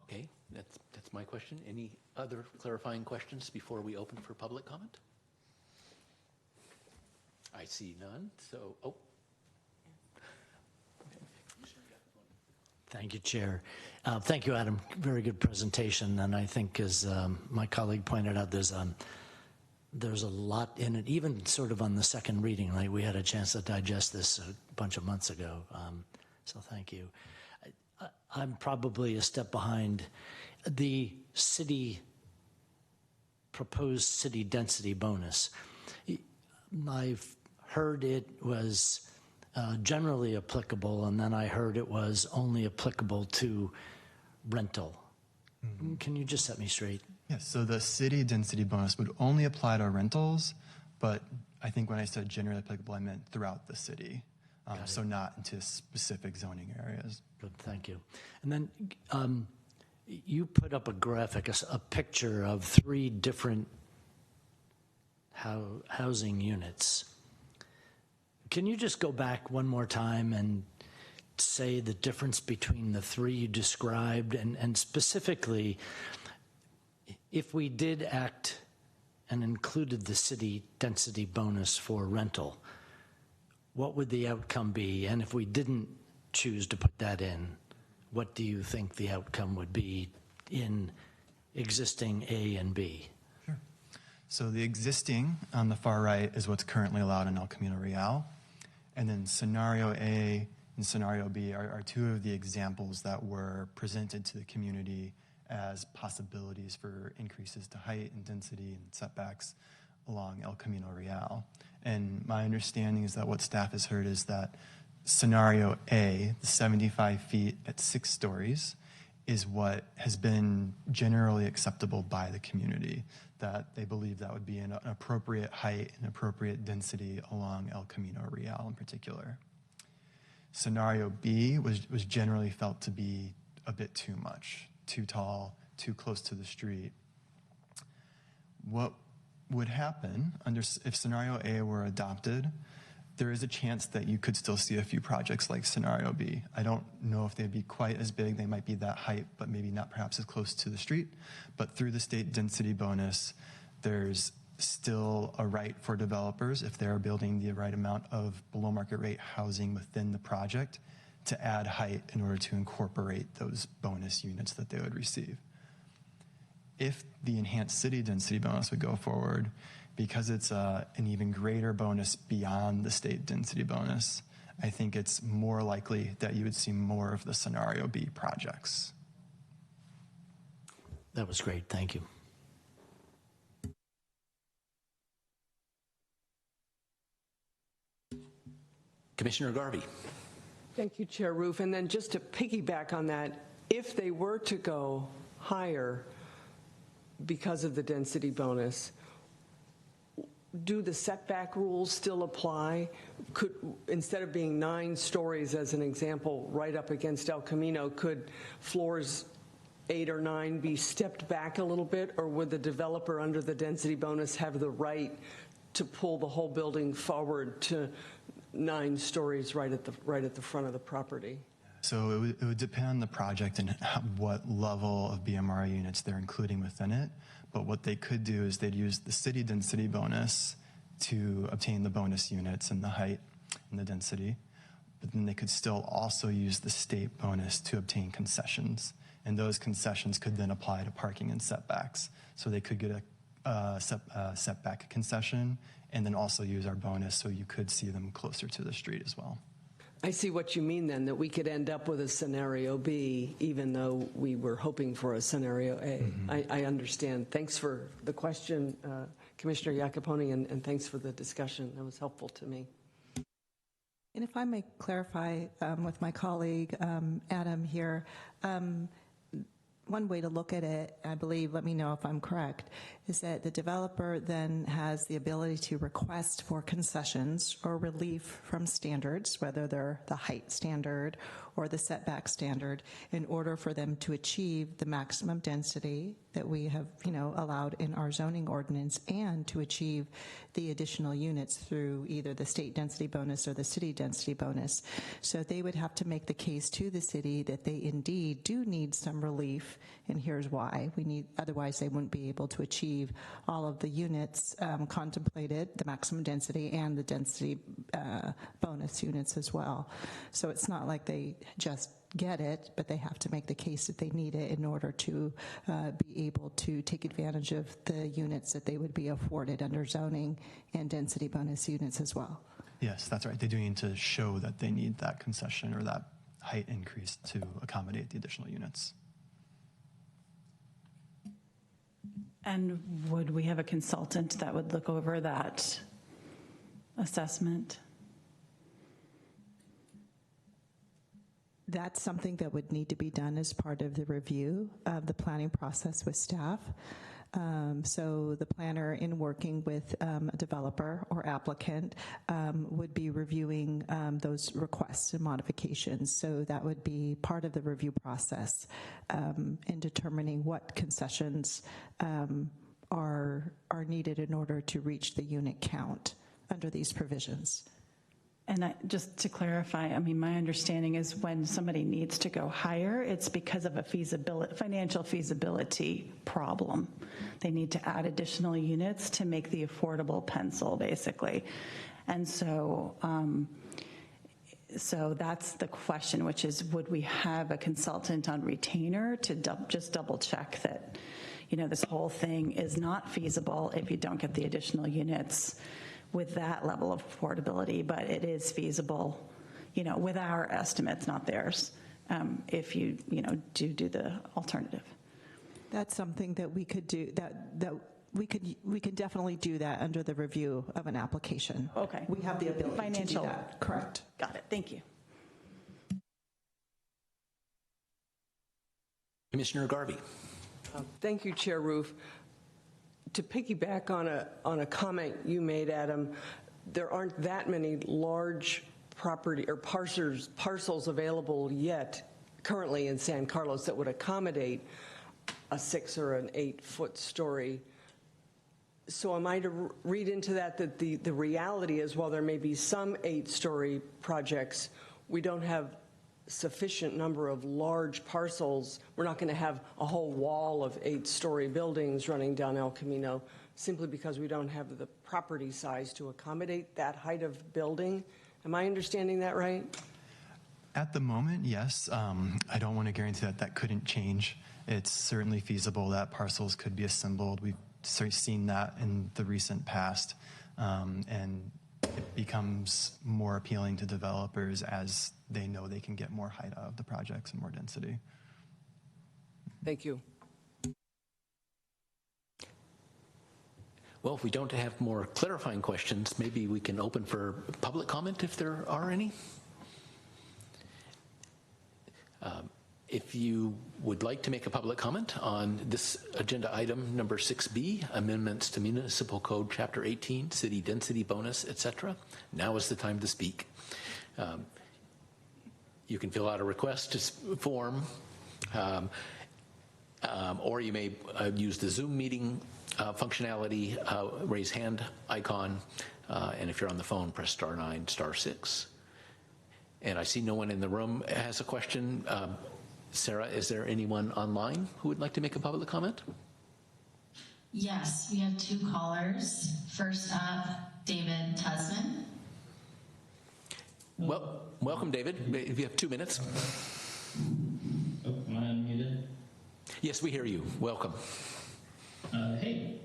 Okay, that's my question. Any other clarifying questions before we open for public comment? I see none, so, Thank you, Chair. Thank you, Adam. Very good presentation, and I think as my colleague pointed out, there's a lot in it, even sort of on the second reading. Like we had a chance to digest this a bunch of months ago, so thank you. I'm probably a step behind. The proposed city density bonus, I've heard it was generally applicable, and then I heard it was only applicable to rental. Mm-hmm. Can you just set me straight? Yes, so the city density bonus would only apply to rentals, but I think when I said generally applicable, I meant throughout the city, so not into specific zoning areas. Good, thank you. And then you put up a graphic, a picture of 3 different housing units. Can you just go back one more time and say the difference between the 3 you described, and specifically, if we did act and included the city density bonus for rental, what would the outcome be? And if we didn't choose to put that in, what do you think the outcome would be in existing A and B? Sure. So the existing on the far right is what's currently allowed in El Camino Real. And then scenario A and scenario B are 2 of the examples that were presented to the community as possibilities for increases to height and density and setbacks along El Camino Real. And my understanding is that what staff has heard is that scenario A, the 75 feet at 6 stories, is what has been generally acceptable by the community, that they believe that would be an appropriate height and appropriate density along El Camino Real in particular. Scenario B was generally felt to be a bit too much, too tall, too close to the street. What would happen if scenario A were adopted, there is a chance that you could still see a few projects like scenario B. I don't know if they'd be quite as big. They might be that height, but maybe not perhaps as close to the street. But through the state density bonus, there's still a right for developers, if they're building the right amount of below market rate housing within the project, to add height in order to incorporate those bonus units that they would receive. If the enhanced city density bonus would go forward, because it's an even greater bonus beyond the state density bonus, I think it's more likely that you would see more of the scenario B projects. That was great, thank you. Commissioner Garvey. Thank you, Chair Roof. And then just to piggyback on that, if they were to go higher because of the density bonus, do the setback rules still apply? Could, instead of being 9 stories as an example, right up against El Camino, could floors 8 or 9 be stepped back a little bit, or would the developer under the density bonus have the right to pull the whole building forward to 9 stories right at the front of the property? So it would depend on the project and what level of BMR units they're including within it. But what they could do is they'd use the city density bonus to obtain the bonus units and the height and the density. But then they could still also use the state bonus to obtain concessions. And those concessions could then apply to parking and setbacks. So they could get a setback concession and then also use our bonus so you could see them closer to the street as well. I see what you mean then, that we could end up with a scenario B even though we were hoping for a scenario A. I understand. Thanks for the question, Commissioner Iacopone, and thanks for the discussion. That was helpful to me. And if I may clarify with my colleague Adam here, one way to look at it, I believe, let me know if I'm correct, is that the developer then has the ability to request for concessions or relief from standards, whether they're the height standard or the setback standard, in order for them to achieve the maximum density that we have, allowed in our zoning ordinance, and to achieve the additional units through either the state density bonus or the city density bonus. So they would have to make the case to the city that they indeed do need some relief, and here's why. Otherwise they wouldn't be able to achieve all of the units contemplated, the maximum density and the density bonus units as well. So it's not like they just get it, but they have to make the case that they need it in order to be able to take advantage of the units that they would be afforded under zoning and density bonus units as well. Yes, that's right. They do need to show that they need that concession or that height increase to accommodate the additional units. And would we have a consultant that would look over that assessment? That's something that would need to be done as part of the review of the planning process with staff. So the planner, in working with a developer or applicant, would be reviewing those requests and modifications. So that would be part of the review process in determining what concessions are needed in order to reach the unit count under these provisions. And just to clarify, I mean, my understanding is when somebody needs to go higher, it's because of a financial feasibility problem. They need to add additional units to make the affordable pencil, basically. And so, so that's the question, which is, would we have a consultant on retainer to just double check that, this whole thing is not feasible if you don't get the additional units with that level of affordability, but it is feasible, with our estimates, not theirs, if you, do the alternative. That's something that we could do, that we could definitely do that under the review of an application. Okay. We have the ability to do that. Correct. Got it. Thank you. Commissioner Garvey. Thank you, Chair Roof. To piggyback on a comment you made, Adam, there aren't that many large property or parcels available yet currently in San Carlos that would accommodate a 6 or an 8 foot story. So am I to read into that the reality is, while there may be some 8-story projects, we don't have sufficient number of large parcels. We're not going to have a whole wall of 8-story buildings running down El Camino simply because we don't have the property size to accommodate that height of building. Am I understanding that right? At the moment, yes. I don't want to guarantee that couldn't change. It's certainly feasible that parcels could be assembled. We've seen that in the recent past, and it becomes more appealing to developers as they know they can get more height out of the projects and more density. Thank you. Well, if we don't have more clarifying questions, maybe we can open for public comment if there are any. If you would like to make a public comment on this agenda item number 6B, amendments to Municipal Code Chapter 18, City Density Bonus, etc., now is the time to speak. You can fill out a request form, or you may use the Zoom meeting functionality, raise hand icon, and if you're on the phone, press *9, *6. And I see no one in the room has a question. Sarah, is there anyone online who would like to make a public comment? Yes, we have 2 callers. First up David Tusman. Well, welcome, David. If you have 2 minutes. Oh, am I unmuted? Yes, we hear you. Welcome. Hey.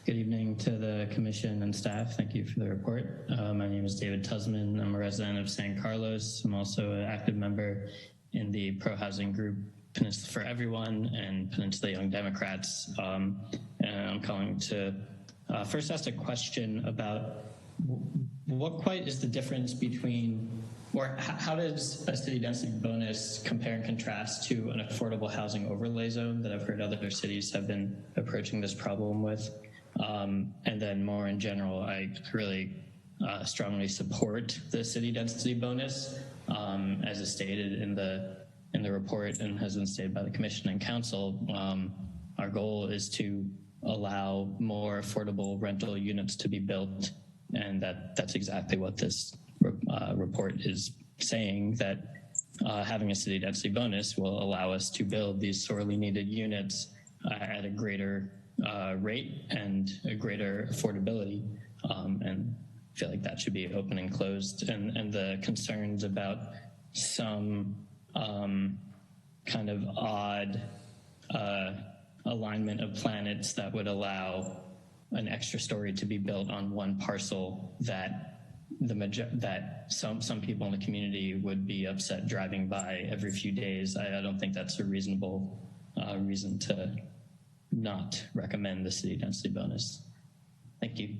Good evening to the commission and staff. Thank you for the report. My name is David Tusman. I'm a resident of San Carlos. I'm also an active member in the pro-housing group Peninsula for Everyone and Peninsula Young Democrats. And I'm calling to first ask a question about what quite is the difference between, or how does a city density bonus compare and contrast to an affordable housing overlay zone that I've heard other cities have been approaching this problem with? And then more in general, I really strongly support the city density bonus, as is stated in the report and has been stated by the Commission and Council. Our goal is to allow more affordable rental units to be built, and that's exactly what this report is saying, that having a city density bonus will allow us to build these sorely needed units at a greater rate and a greater affordability, and I feel like that should be open and closed. And the concerns about some kind of odd alignment of planets that would allow an extra story to be built on one parcel that some people in the community would be upset driving by every few days. I don't think that's a reasonable reason to not recommend the city density bonus. Thank you.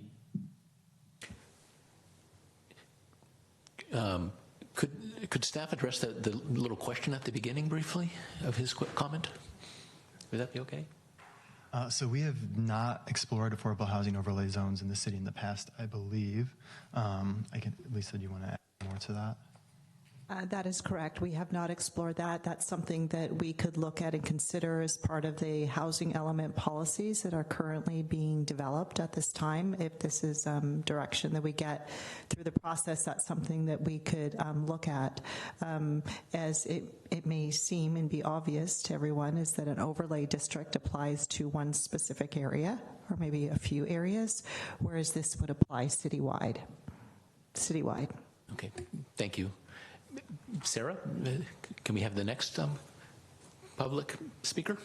Could staff address the little question at the beginning briefly of his comment? Would that be okay? So we have not explored affordable housing overlay zones in the city in the past, I believe. Lisa, do you want to add more to that? That is correct. We have not explored that. That's something that we could look at and consider as part of the housing element policies that are currently being developed at this time. If this is direction that we get through the process, that's something that we could look at. As it may seem and be obvious to everyone, is that an overlay district applies to one specific area or maybe a few areas, whereas this would apply citywide. Okay, thank you. Sarah, can we have the next public speaker?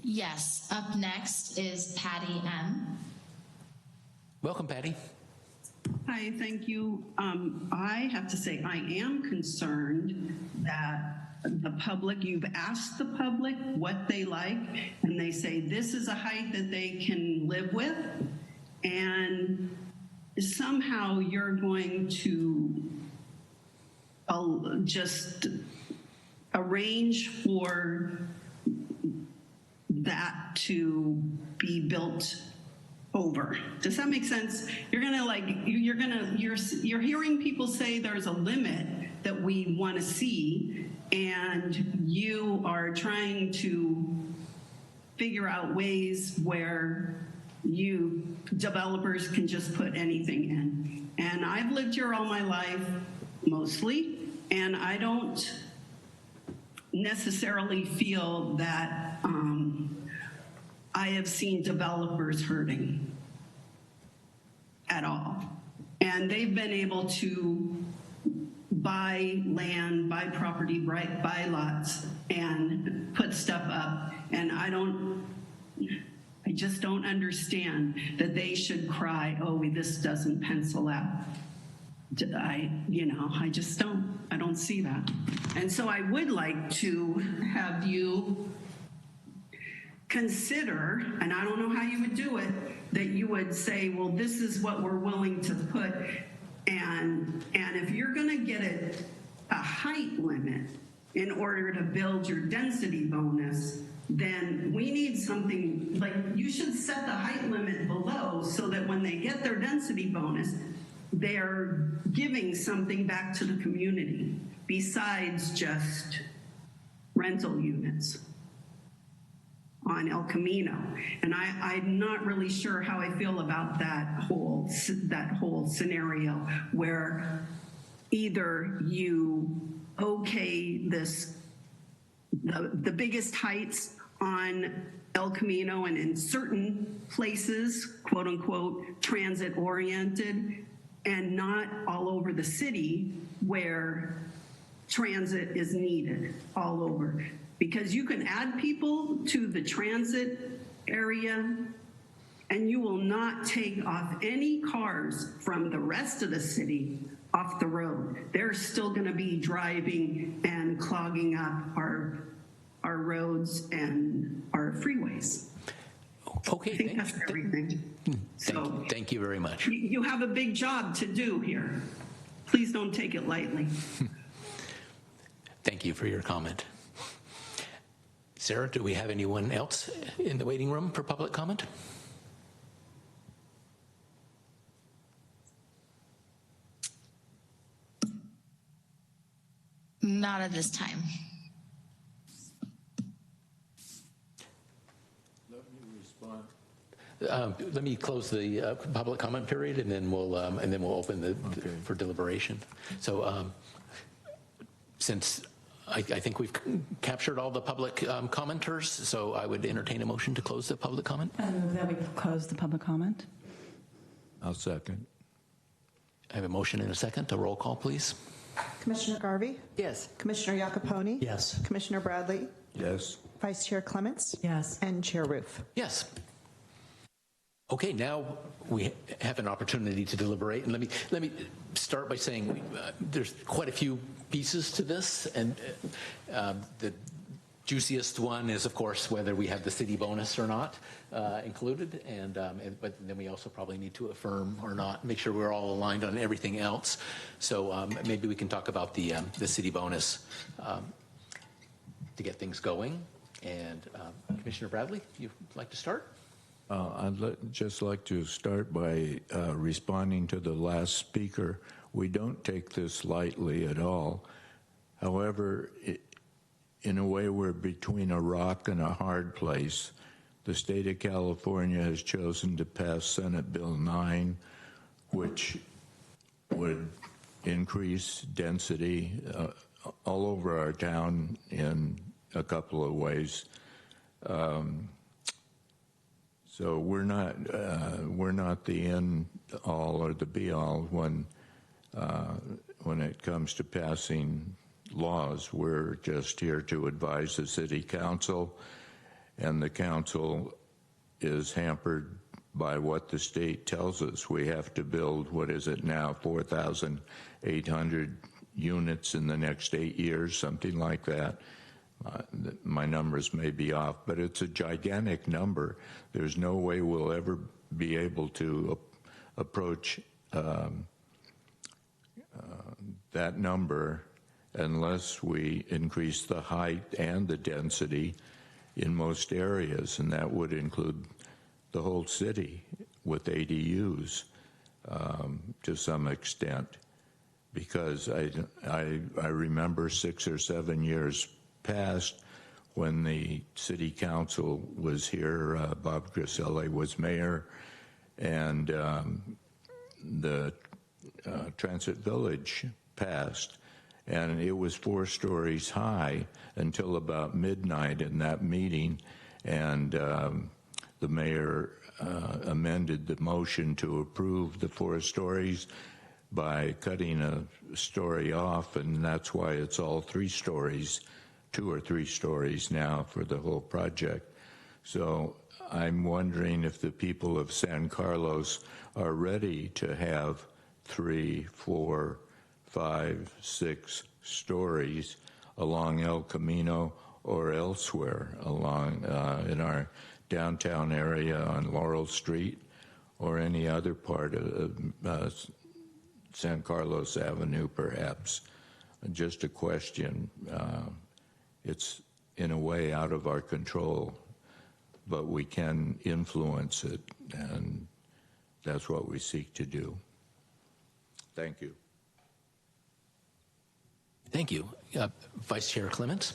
Yes, up next is Patty M. Welcome, Patty. Hi, thank you. I have to say I am concerned that the public, you've asked the public what they like, and they say this is a height that they can live with, and somehow you're going to just arrange for that to be built over. Does that make sense? You're hearing people say there's a limit that we want to see, and you are trying to figure out ways where you developers can just put anything in. And I've lived here all my life, mostly, and I don't necessarily feel that I have seen developers hurting at all. And they've been able to buy land, buy property, buy lots, and put stuff up. And I just don't understand that they should cry, oh, this doesn't pencil out. I just don't. I don't see that. And so I would like to have you consider, and I don't know how you would do it, that you would say, well, this is what we're willing to put. And if you're going to get a height limit in order to build your density bonus, then we need something, like you should set the height limit below so that when they get their density bonus, they're giving something back to the community besides just rental units on El Camino. And I'm not really sure how I feel about that whole scenario where either you okay the biggest heights on El Camino and in certain places, quote unquote, transit oriented, and not all over the city where transit is needed all over. Because you can add people to the transit area and you will not take off any cars from the rest of the city off the road. They're still going to be driving and clogging up our roads and our freeways. Okay, I think that's everything. Thank you very much. You have a big job to do here. Please don't take it lightly. Thank you for your comment. Sarah, do we have anyone else in the waiting room for public comment? Not at this time. Let me close the public comment period, and then we'll open for deliberation. So, since I think we've captured all the public commenters, so I would entertain a motion to close the public comment. I move that we close the public comment. I'll second. I have a motion and a second. A roll call, please. Commissioner Garvey? Yes. Commissioner Iacopone? Yes. Commissioner Bradley? Yes. Vice Chair Clements? Yes. And Chair Roof? Yes. Okay, now we have an opportunity to deliberate, and let me start by saying there's quite a few pieces to this, and the juiciest one is, of course, whether we have the city bonus or not included, but then we also probably need to affirm or not, make sure we're all aligned on everything else. So maybe we can talk about the city bonus to get things going. And Commissioner Bradley, if you'd like to start. I'd just like to start by responding to the last speaker. We don't take this lightly at all. However, in a way, we're between a rock and a hard place. The state of California has chosen to pass Senate Bill 9, which would increase density all over our town in a couple of ways. So we're not the end all or the be all when it comes to passing laws. We're just here to advise the city council, and the council is hampered by what the state tells us. We have to build, what is it now, 4,800 units in the next 8 years, something like that. My numbers may be off, but it's a gigantic number. There's no way we'll ever be able to approach that number unless we increase the height and the density in most areas, and that would include the whole city with ADUs to some extent. Because I remember 6 or 7 years past when the city council was here, Bob Griselli was mayor, and the Transit Village passed, and it was 4 stories high until about midnight in that meeting, and the mayor amended the motion to approve the 4 stories by cutting a story off, and that's why it's all 3 stories, 2 or 3 stories now for the whole project. So I'm wondering if the people of San Carlos are ready to have 3, 4, 5, 6 stories along El Camino or elsewhere along in our downtown area on Laurel Street or any other part of San Carlos Avenue, perhaps. Just a question. It's in a way out of our control, but we can influence it, and that's what we seek to do. Thank you. Thank you. Vice Chair Clements.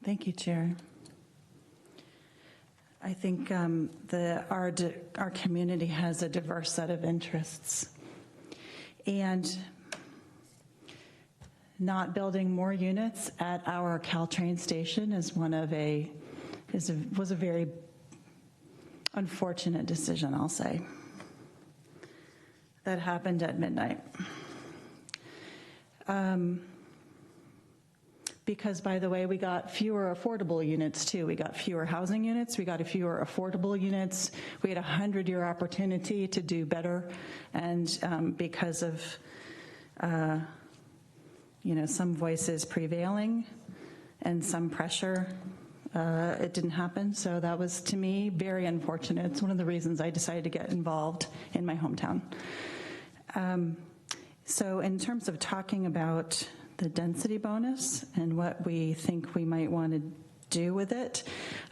Thank you, Chair. I think our community has a diverse set of interests, and not building more units at our Caltrain station was a very unfortunate decision, I'll say. That happened at midnight. Because, by the way, we got fewer affordable units, too. We got fewer housing units. We got fewer affordable units. We had a 100-year opportunity to do better. And because of, some voices prevailing and some pressure, it didn't happen. So that was, to me, very unfortunate. It's one of the reasons I decided to get involved in my hometown. So in terms of talking about the density bonus and what we think we might want to do with it,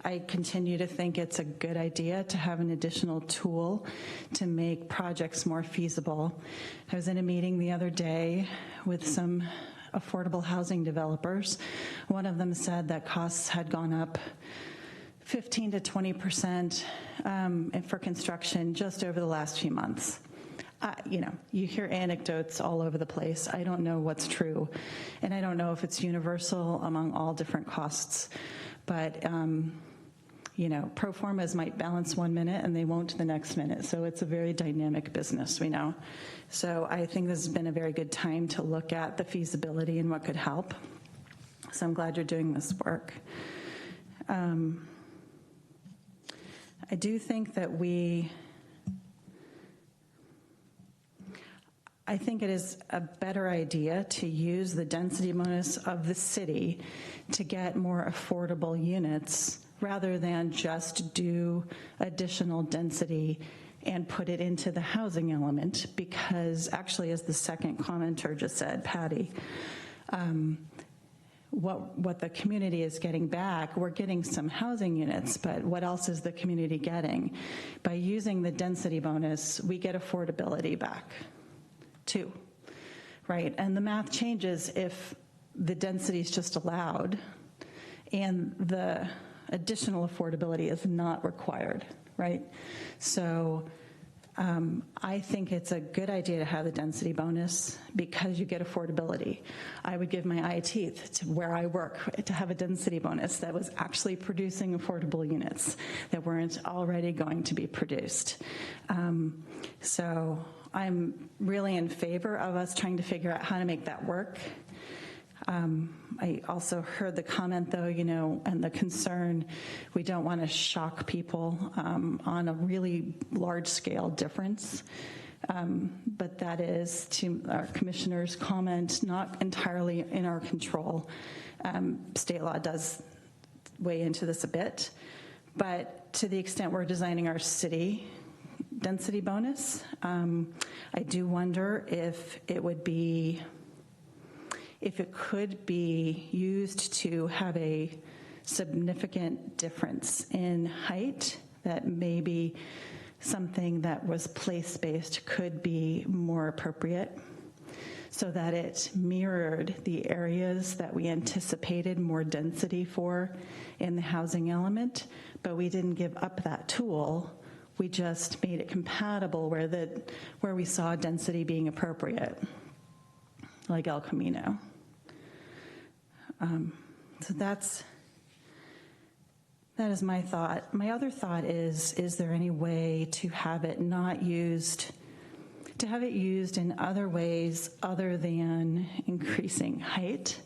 I continue to think it's a good idea to have an additional tool to make projects more feasible. I was in a meeting the other day with some affordable housing developers. One of them said that costs had gone up 15 to 20% for construction just over the last few months. You hear anecdotes all over the place. I don't know what's true, and I don't know if it's universal among all different costs. But, pro formas might balance 1 minute and they won't the next minute. So it's a very dynamic business, we know. So I think this has been a very good time to look at the feasibility and what could help. So I'm glad you're doing this work. I do think that I think it is a better idea to use the density bonus of the city to get more affordable units rather than just do additional density and put it into the housing element, because actually, as the second commenter just said, Patty, what the community is getting back, we're getting some housing units, but what else is the community getting? By using the density bonus, we get affordability back. Too, right? And the math changes if the density is just allowed and the additional affordability is not required, right? So I think it's a good idea to have the density bonus because you get affordability. I would give my eye teeth to where I work to have a density bonus that was actually producing affordable units that weren't already going to be produced. So I'm really in favor of us trying to figure out how to make that work. I also heard the comment, though, and the concern, we don't want to shock people on a really large-scale difference. But that is, to our commissioner's comment, not entirely in our control. State law does weigh into this a bit. But to the extent we're designing our city density bonus, I do wonder if it could be used to have a significant difference in height, that maybe something that was place-based could be more appropriate, so that it mirrored the areas that we anticipated more density for in the housing element, but we didn't give up that tool. We just made it compatible where we saw density being appropriate, like El Camino. So that is my thought. My other thought is there any way to have it not used, to have it used in other ways other than increasing height?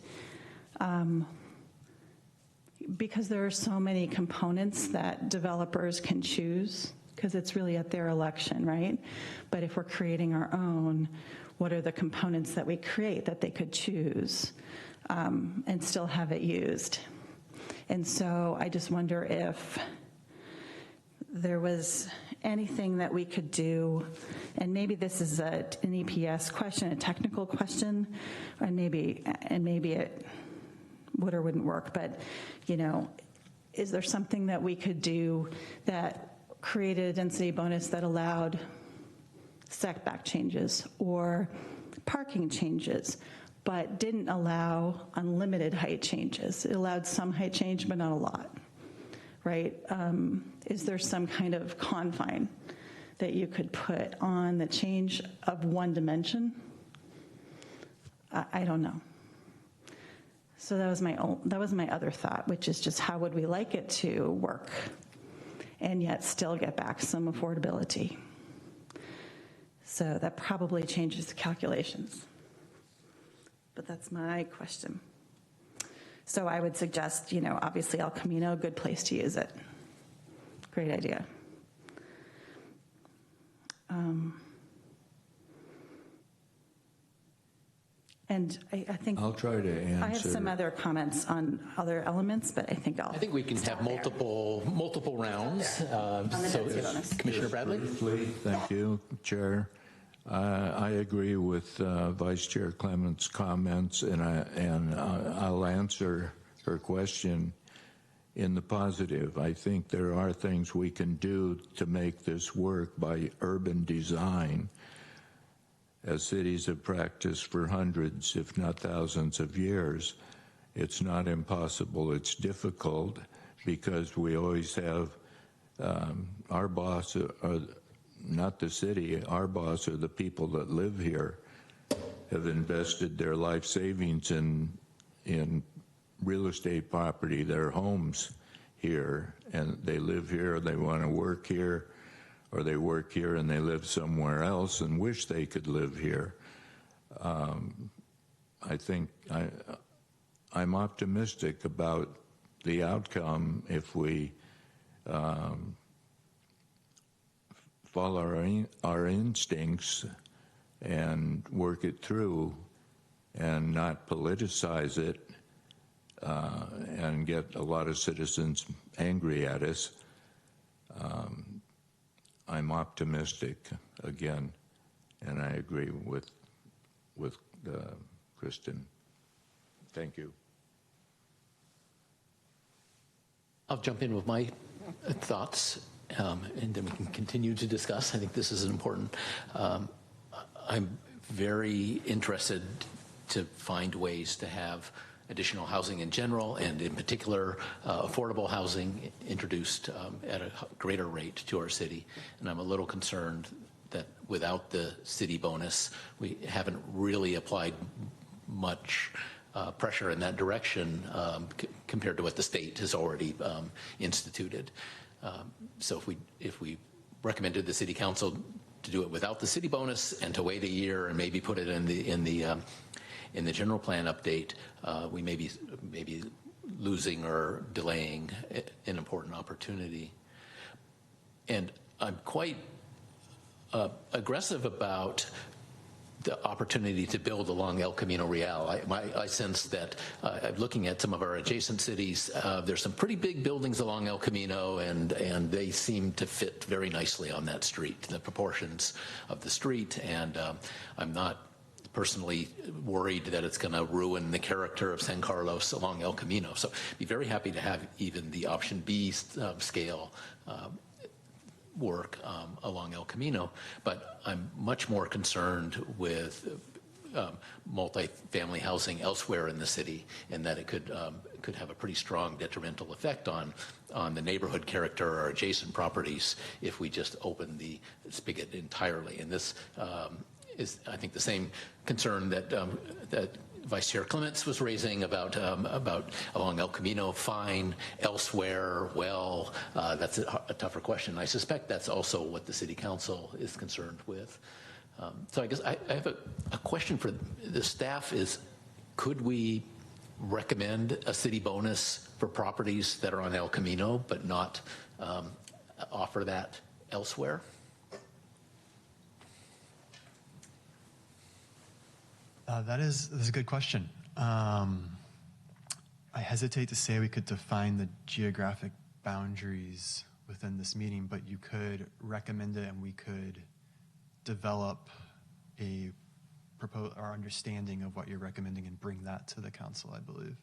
Because there are so many components that developers can choose, because it's really at their election, right? But if we're creating our own, what are the components that we create that they could choose and still have it used? And so I just wonder if there was anything that we could do, and maybe this is an EPS question, a technical question, and maybe it would or wouldn't work, but, is there something that we could do that created a density bonus that allowed setback changes or parking changes, but didn't allow unlimited height changes? It allowed some height change, but not a lot, right? Is there some kind of confine that you could put on the change of one dimension? I don't know. So that was my other thought, which is just how would we like it to work and yet still get back some affordability? So that probably changes the calculations. But that's my question. So I would suggest, obviously El Camino, good place to use it. Great idea. And I think I'll try to answer. I have some other comments on other elements, but I think we can have multiple rounds. So, Commissioner Bradley? Briefly, thank you, Chair. I agree with Vice Chair Clement's comments, and I'll answer her question in the positive. I think there are things we can do to make this work by urban design, as cities have practiced for hundreds, if not thousands of years. It's not impossible. It's difficult because we always have our boss, not the city, our boss are the people that live here, have invested their life savings in real estate property, their homes here, and they live here, they want to work here, or they work here and they live somewhere else and wish they could live here. I think I'm optimistic about the outcome if we follow our instincts and work it through and not politicize it and get a lot of citizens angry at us. I'm optimistic again, and I agree with Kristen. Thank you. I'll jump in with my thoughts, and then we can continue to discuss. I think this is important. I'm very interested to find ways to have additional housing in general, and in particular, affordable housing introduced at a greater rate to our city. And I'm a little concerned that without the city bonus, we haven't really applied much pressure in that direction compared to what the state has already instituted. So if we recommended the city council to do it without the city bonus and to wait a year and maybe put it in the general plan update, we may be losing or delaying an important opportunity. And I'm quite aggressive about the opportunity to build along El Camino Real. I sense that looking at some of our adjacent cities, there's some pretty big buildings along El Camino, and they seem to fit very nicely on that street, the proportions of the street, and I'm not personally worried that it's going to ruin the character of San Carlos along El Camino. So be very happy to have even the option B scale work along El Camino, but I'm much more concerned with multifamily housing elsewhere in the city, and that it could have a pretty strong detrimental effect on the neighborhood character or adjacent properties if we just open the spigot entirely. And this is, I think, the same concern that Vice Chair Clements was raising about along El Camino. Fine, elsewhere, well, that's a tougher question. I suspect that's also what the City Council is concerned with. So I guess I have a question for the staff is, could we recommend a city bonus for properties that are on El Camino but not offer that elsewhere? That is a good question. I hesitate to say we could define the geographic boundaries within this meeting, but you could recommend it and we could develop our understanding of what you're recommending and bring that to the council, I believe,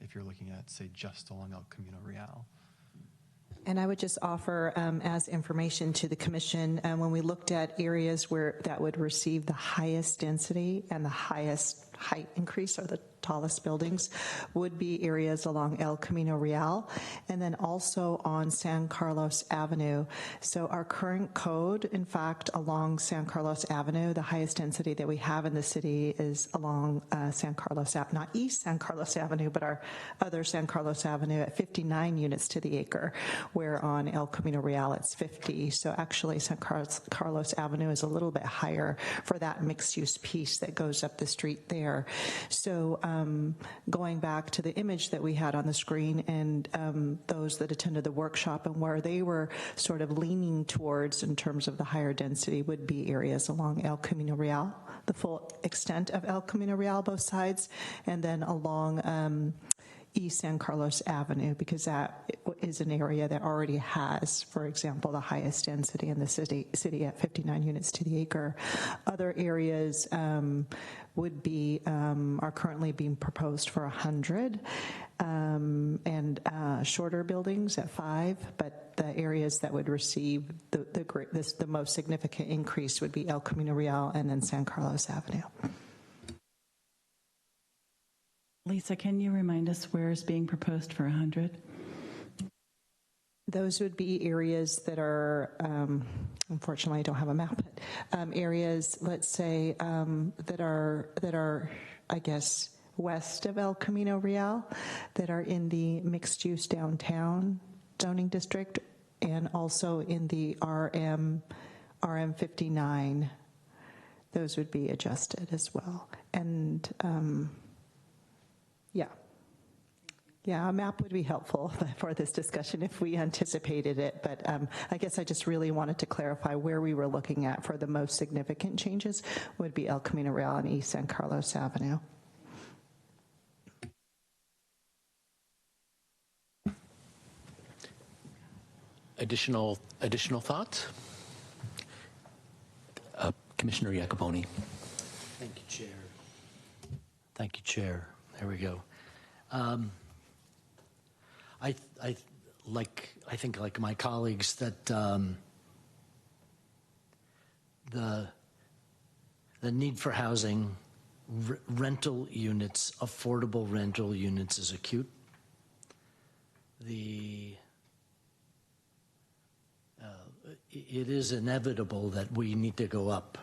if you're looking at, say, just along El Camino Real. And I would just offer as information to the commission, when we looked at areas that would receive the highest density and the highest height increase, or the tallest buildings, would be areas along El Camino Real and then also on San Carlos Avenue. So our current code, in fact, along San Carlos Avenue, the highest density that we have in the city is along San Carlos, not East San Carlos Avenue, but our other San Carlos Avenue at 59 units to the acre, where on El Camino Real it's 50. So actually San Carlos Avenue is a little bit higher for that mixed-use piece that goes up the street there. So going back to the image that we had on the screen and those that attended the workshop and where they were sort of leaning towards in terms of the higher density would be areas along El Camino Real, the full extent of El Camino Real, both sides, and then along East San Carlos Avenue, because that is an area that already has, for example, the highest density in the city at 59 units to the acre. Other areas would be, are currently being proposed for 100, and shorter buildings at 5, but the areas that would receive the most significant increase would be El Camino Real and then San Carlos Avenue. Lisa, can you remind us where is being proposed for 100? Those would be areas that are, unfortunately, I don't have a map, but areas, let's say, that are, I guess, west of El Camino Real, that are in the mixed-use downtown zoning district, and also in the RM 59. Those would be adjusted as well. And yeah, a map would be helpful for this discussion if we anticipated it, but I guess I just really wanted to clarify where we were looking at for the most significant changes would be El Camino Real and East San Carlos Avenue. Additional thoughts? Commissioner Iacoponi. Thank you, Chair. Thank you, Chair. There we go. I think like my colleagues that the need for housing, rental units, affordable rental units is acute. It is inevitable that we need to go up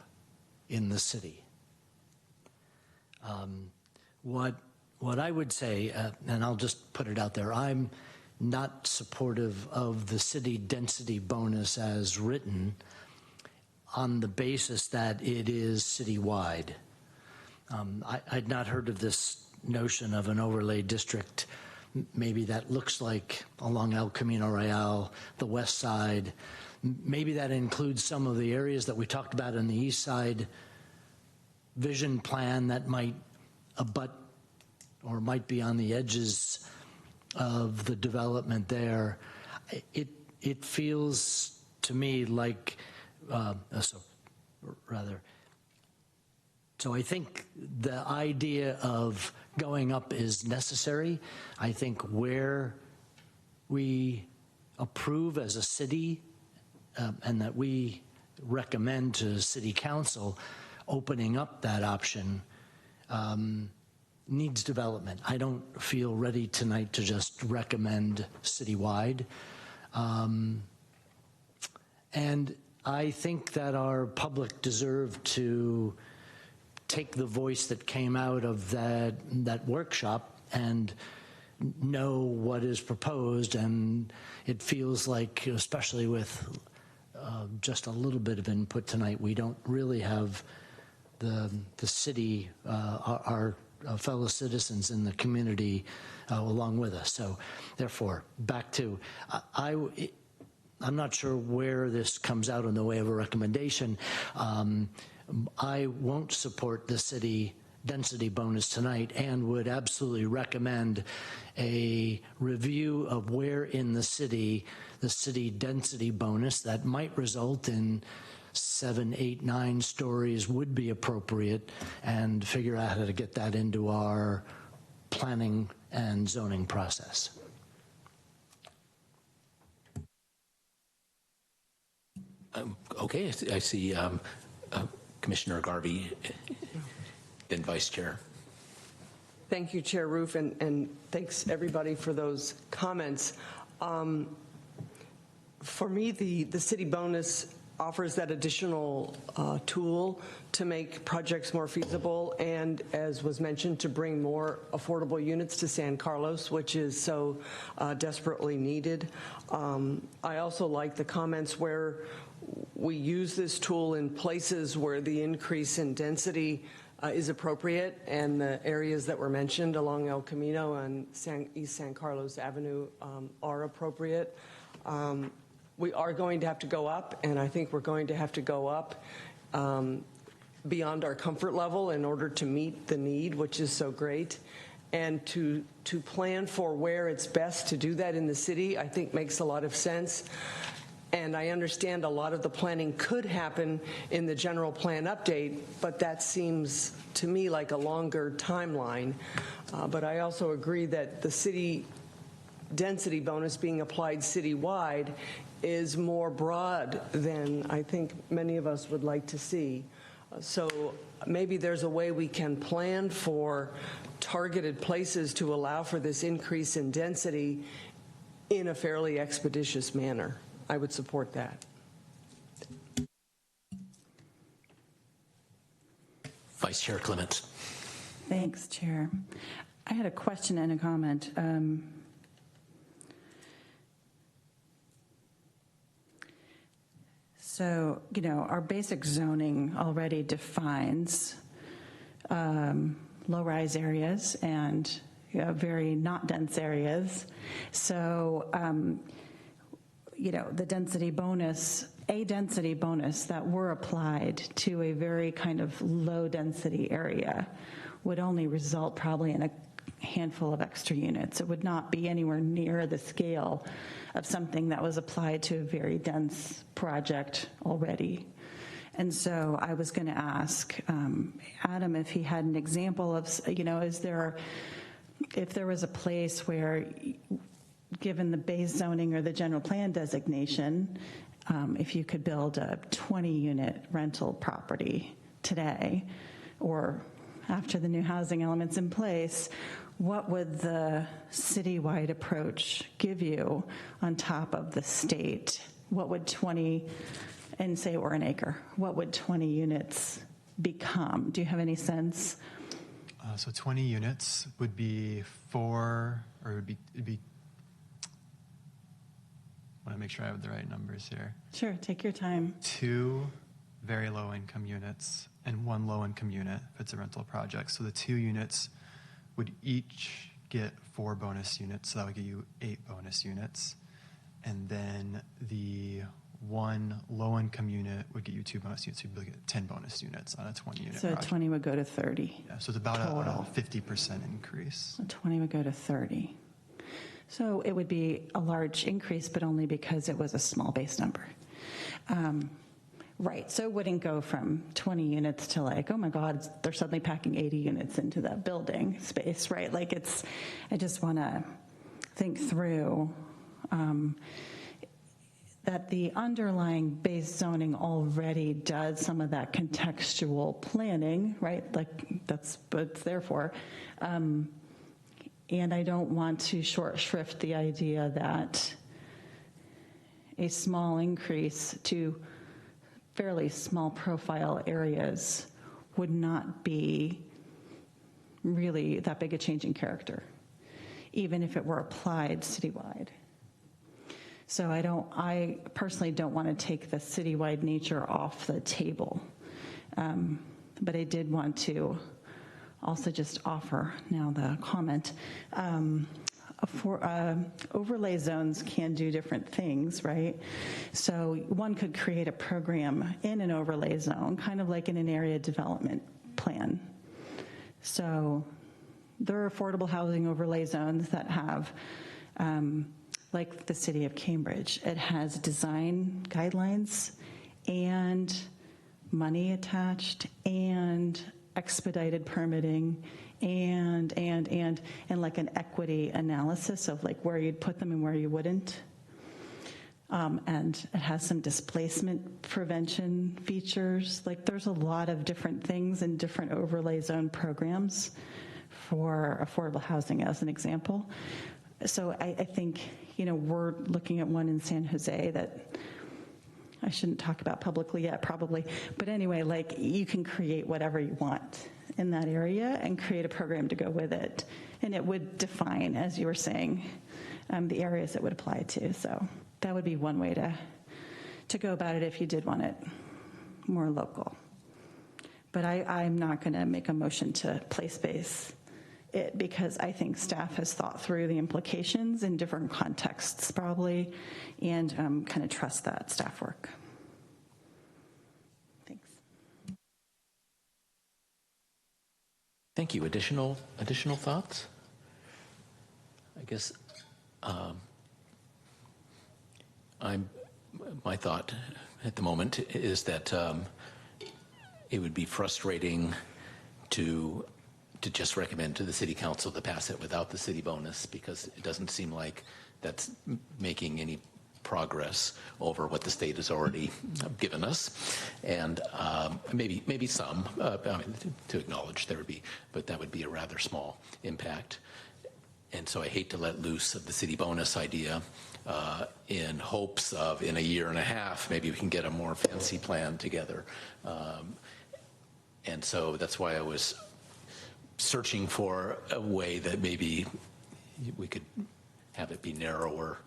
in the city. What I would say, and I'll just put it out there, I'm not supportive of the city density bonus as written on the basis that it is citywide. I'd not heard of this notion of an overlay district, maybe that looks like along El Camino Real, the west side. Maybe that includes some of the areas that we talked about in the east side vision plan that might abut or might be on the edges of the development there. It feels to me like, so I think the idea of going up is necessary. I think where we approve as a city and that we recommend to City Council opening up that option needs development. I don't feel ready tonight to just recommend citywide. And I think that our public deserve to take the voice that came out of that workshop and know what is proposed. And it feels like, especially with just a little bit of input tonight, we don't really have the city, our fellow citizens in the community along with us. So therefore, back to, I'm not sure where this comes out in the way of a recommendation. I won't support the city density bonus tonight and would absolutely recommend a review of where in the city density bonus that might result in 7, 8, 9 stories would be appropriate, and figure out how to get that into our planning and zoning process. Okay, I see Commissioner Garvey, then Vice Chair. Thank you, Chair Roof, and thanks everybody for those comments. For me, the city bonus offers that additional tool to make projects more feasible and, as was mentioned, to bring more affordable units to San Carlos, which is so desperately needed. I also like the comments where we use this tool in places where the increase in density is appropriate, and the areas that were mentioned along El Camino and East San Carlos Avenue are appropriate. We are going to have to go up, and I think we're going to have to go up beyond our comfort level in order to meet the need, which is so great. And to plan for where it's best to do that in the city, I think makes a lot of sense. And I understand a lot of the planning could happen in the general plan update, but that seems to me like a longer timeline. But I also agree that the city density bonus being applied citywide is more broad than I think many of us would like to see. So maybe there's a way we can plan for targeted places to allow for this increase in density in a fairly expeditious manner. I would support that. Vice Chair Clements. Thanks, Chair. I had a question and a comment. So, you know, our basic zoning already defines low-rise areas and very not dense areas. So, you know, the density bonus, a density bonus that were applied to a very kind of low-density area would only result probably in a handful of extra units. It would not be anywhere near the scale of something that was applied to a very dense project already. And so I was going to ask Adam if he had an example of, you know, if there was a place where, given the base zoning or the general plan designation, if you could build a 20-unit rental property today, or after the new housing elements in place, what would the citywide approach give you on top of the state? What would 20, and say or an acre, what would 20 units become? Do you have any sense? So 20 units would be I want to make sure I have the right numbers here. Sure, take your time. 2 very low income units and 1 low income unit if it's a rental project. So the 2 units would each get 4 bonus units, so that would give you 8 bonus units. And then the 1 low income unit would get you 2 bonus units, so you'd get 10 bonus units on a 20 unit project. So 20 would go to 30. Yeah, so it's about total. a 50% increase. So 20 would go to 30. So it would be a large increase, but only because it was a small base number. Right, so it wouldn't go from 20 units to like, oh my God, they're suddenly packing 80 units into that building space, right? Like I just want to think through that the underlying base zoning already does some of that contextual planning, right? Like that's what it's there for. And I don't want to short shrift the idea that a small increase to fairly small profile areas would not be really that big a change in character, even if it were applied citywide. So I personally don't want to take the citywide nature off the table. But I did want to also just offer now the comment. Overlay zones can do different things, right? So one could create a program in an overlay zone, kind of like in an area development plan. So there are affordable housing overlay zones that have, like the city of Cambridge, it has design guidelines and money attached and expedited permitting and like an equity analysis of like where you'd put them and where you wouldn't. And it has some displacement prevention features. Like there's a lot of different things in different overlay zone programs for affordable housing as an example. So I think, we're looking at one in San Jose that I shouldn't talk about publicly yet, probably. But anyway, like, you can create whatever you want in that area and create a program to go with it. And it would define, as you were saying, the areas it would apply to. So that would be one way to go about it if you did want it more local. But I'm not going to make a motion to place-base it, because I think staff has thought through the implications in different contexts probably, and kind of trust that staff work. Thanks. Thank you. Additional thoughts? I guess my thought at the moment is that it would be frustrating to just recommend to the city council to pass it without the city bonus, because it doesn't seem like that's making any progress over what the state has already given us. And maybe some, to acknowledge there would be, but that would be a rather small impact. And so I hate to let loose of the city bonus idea in hopes of, in a year and a half, maybe we can get a more fancy plan together. And so that's why I was searching for a way that maybe we could have it be narrower,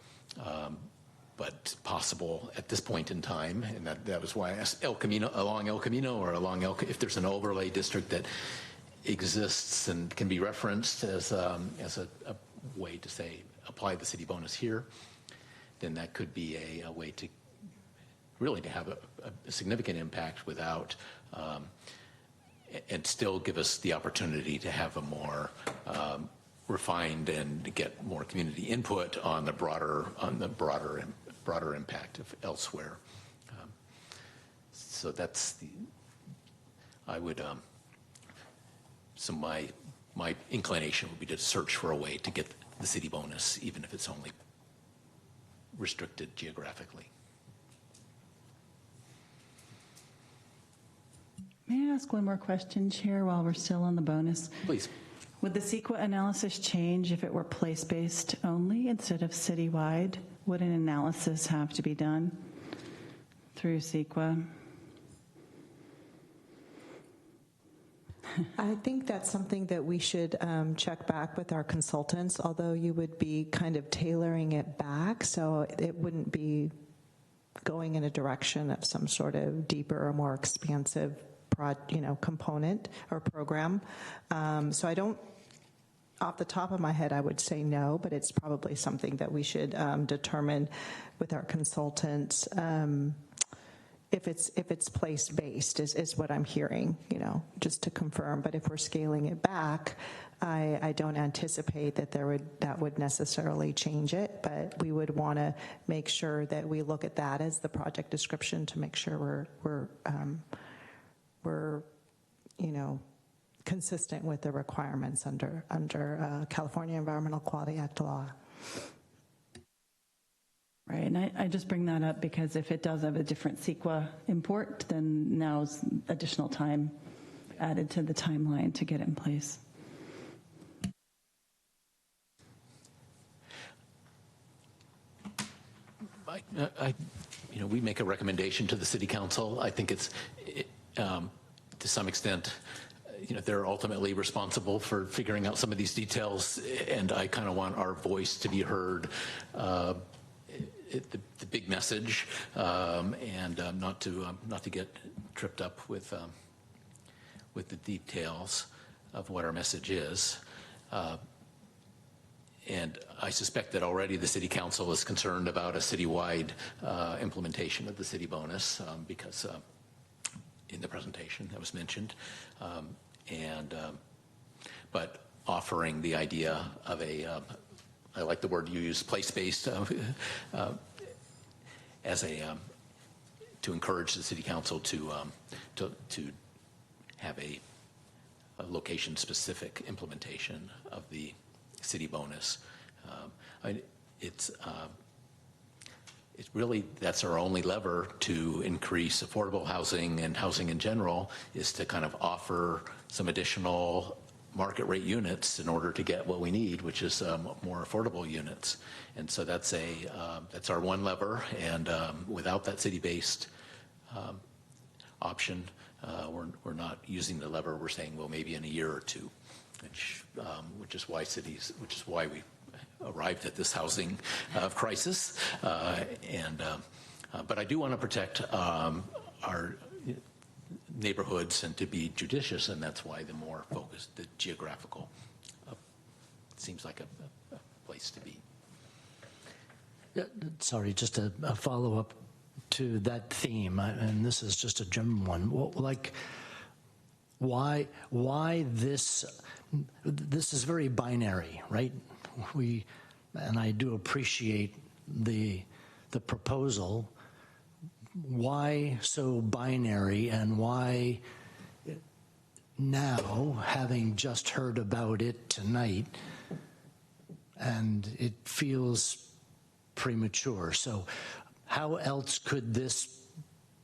but possible at this point in time. And that was why I asked along El Camino or along if there's an overlay district that exists and can be referenced as a way to say apply the city bonus here, then that could be a way to really to have a significant impact without and still give us the opportunity to have a more refined and get more community input on the broader impact of elsewhere. So that's I would. So my inclination would be to search for a way to get the city bonus, even if it's only restricted geographically. May I ask one more question, Chair, while we're still on the bonus? Please. Would the CEQA analysis change if it were place-based only instead of citywide? Would an analysis have to be done through CEQA? I think that's something that we should check back with our consultants, although you would be kind of tailoring it back, so it wouldn't be going in a direction of some sort of deeper or more expansive component or program. So I don't, off the top of my head, I would say no, but it's probably something that we should determine with our consultants. If it's place-based is what I'm hearing, just to confirm. But if we're scaling it back, I don't anticipate that that would necessarily change it. But we would want to make sure that we look at that as the project description to make sure we're consistent with the requirements under California Environmental Quality Act law. Right, and I just bring that up because if it does have a different CEQA import, then now's additional time added to the timeline to get it in place. We make a recommendation to the City Council. I think it's, to some extent, they're ultimately responsible for figuring out some of these details, and I kind of want our voice to be heard. The big message, and not to get tripped up with the details of what our message is. And I suspect that already the City Council is concerned about a citywide implementation of the city bonus because in the presentation that was mentioned, but offering the idea of I like the word you use, place-based, as to encourage the City Council to have a location-specific implementation of the city bonus. It's really, that's our only lever to increase affordable housing and housing in general, is to kind of offer some additional market rate units in order to get what we need, which is more affordable units. And so that's our one lever. And without that city-based option, we're not using the lever. We're saying, well, maybe in a year or two, which is why we arrived at this housing crisis. But I do want to protect our neighborhoods and to be judicious, and that's why the more focused, the geographical, seems like a place to be. Sorry, just a follow-up to that theme, and this is just a general one. Like, why this is very binary, right? And I do appreciate the proposal. Why so binary, and why now, having just heard about it tonight, and it feels premature? So how else could this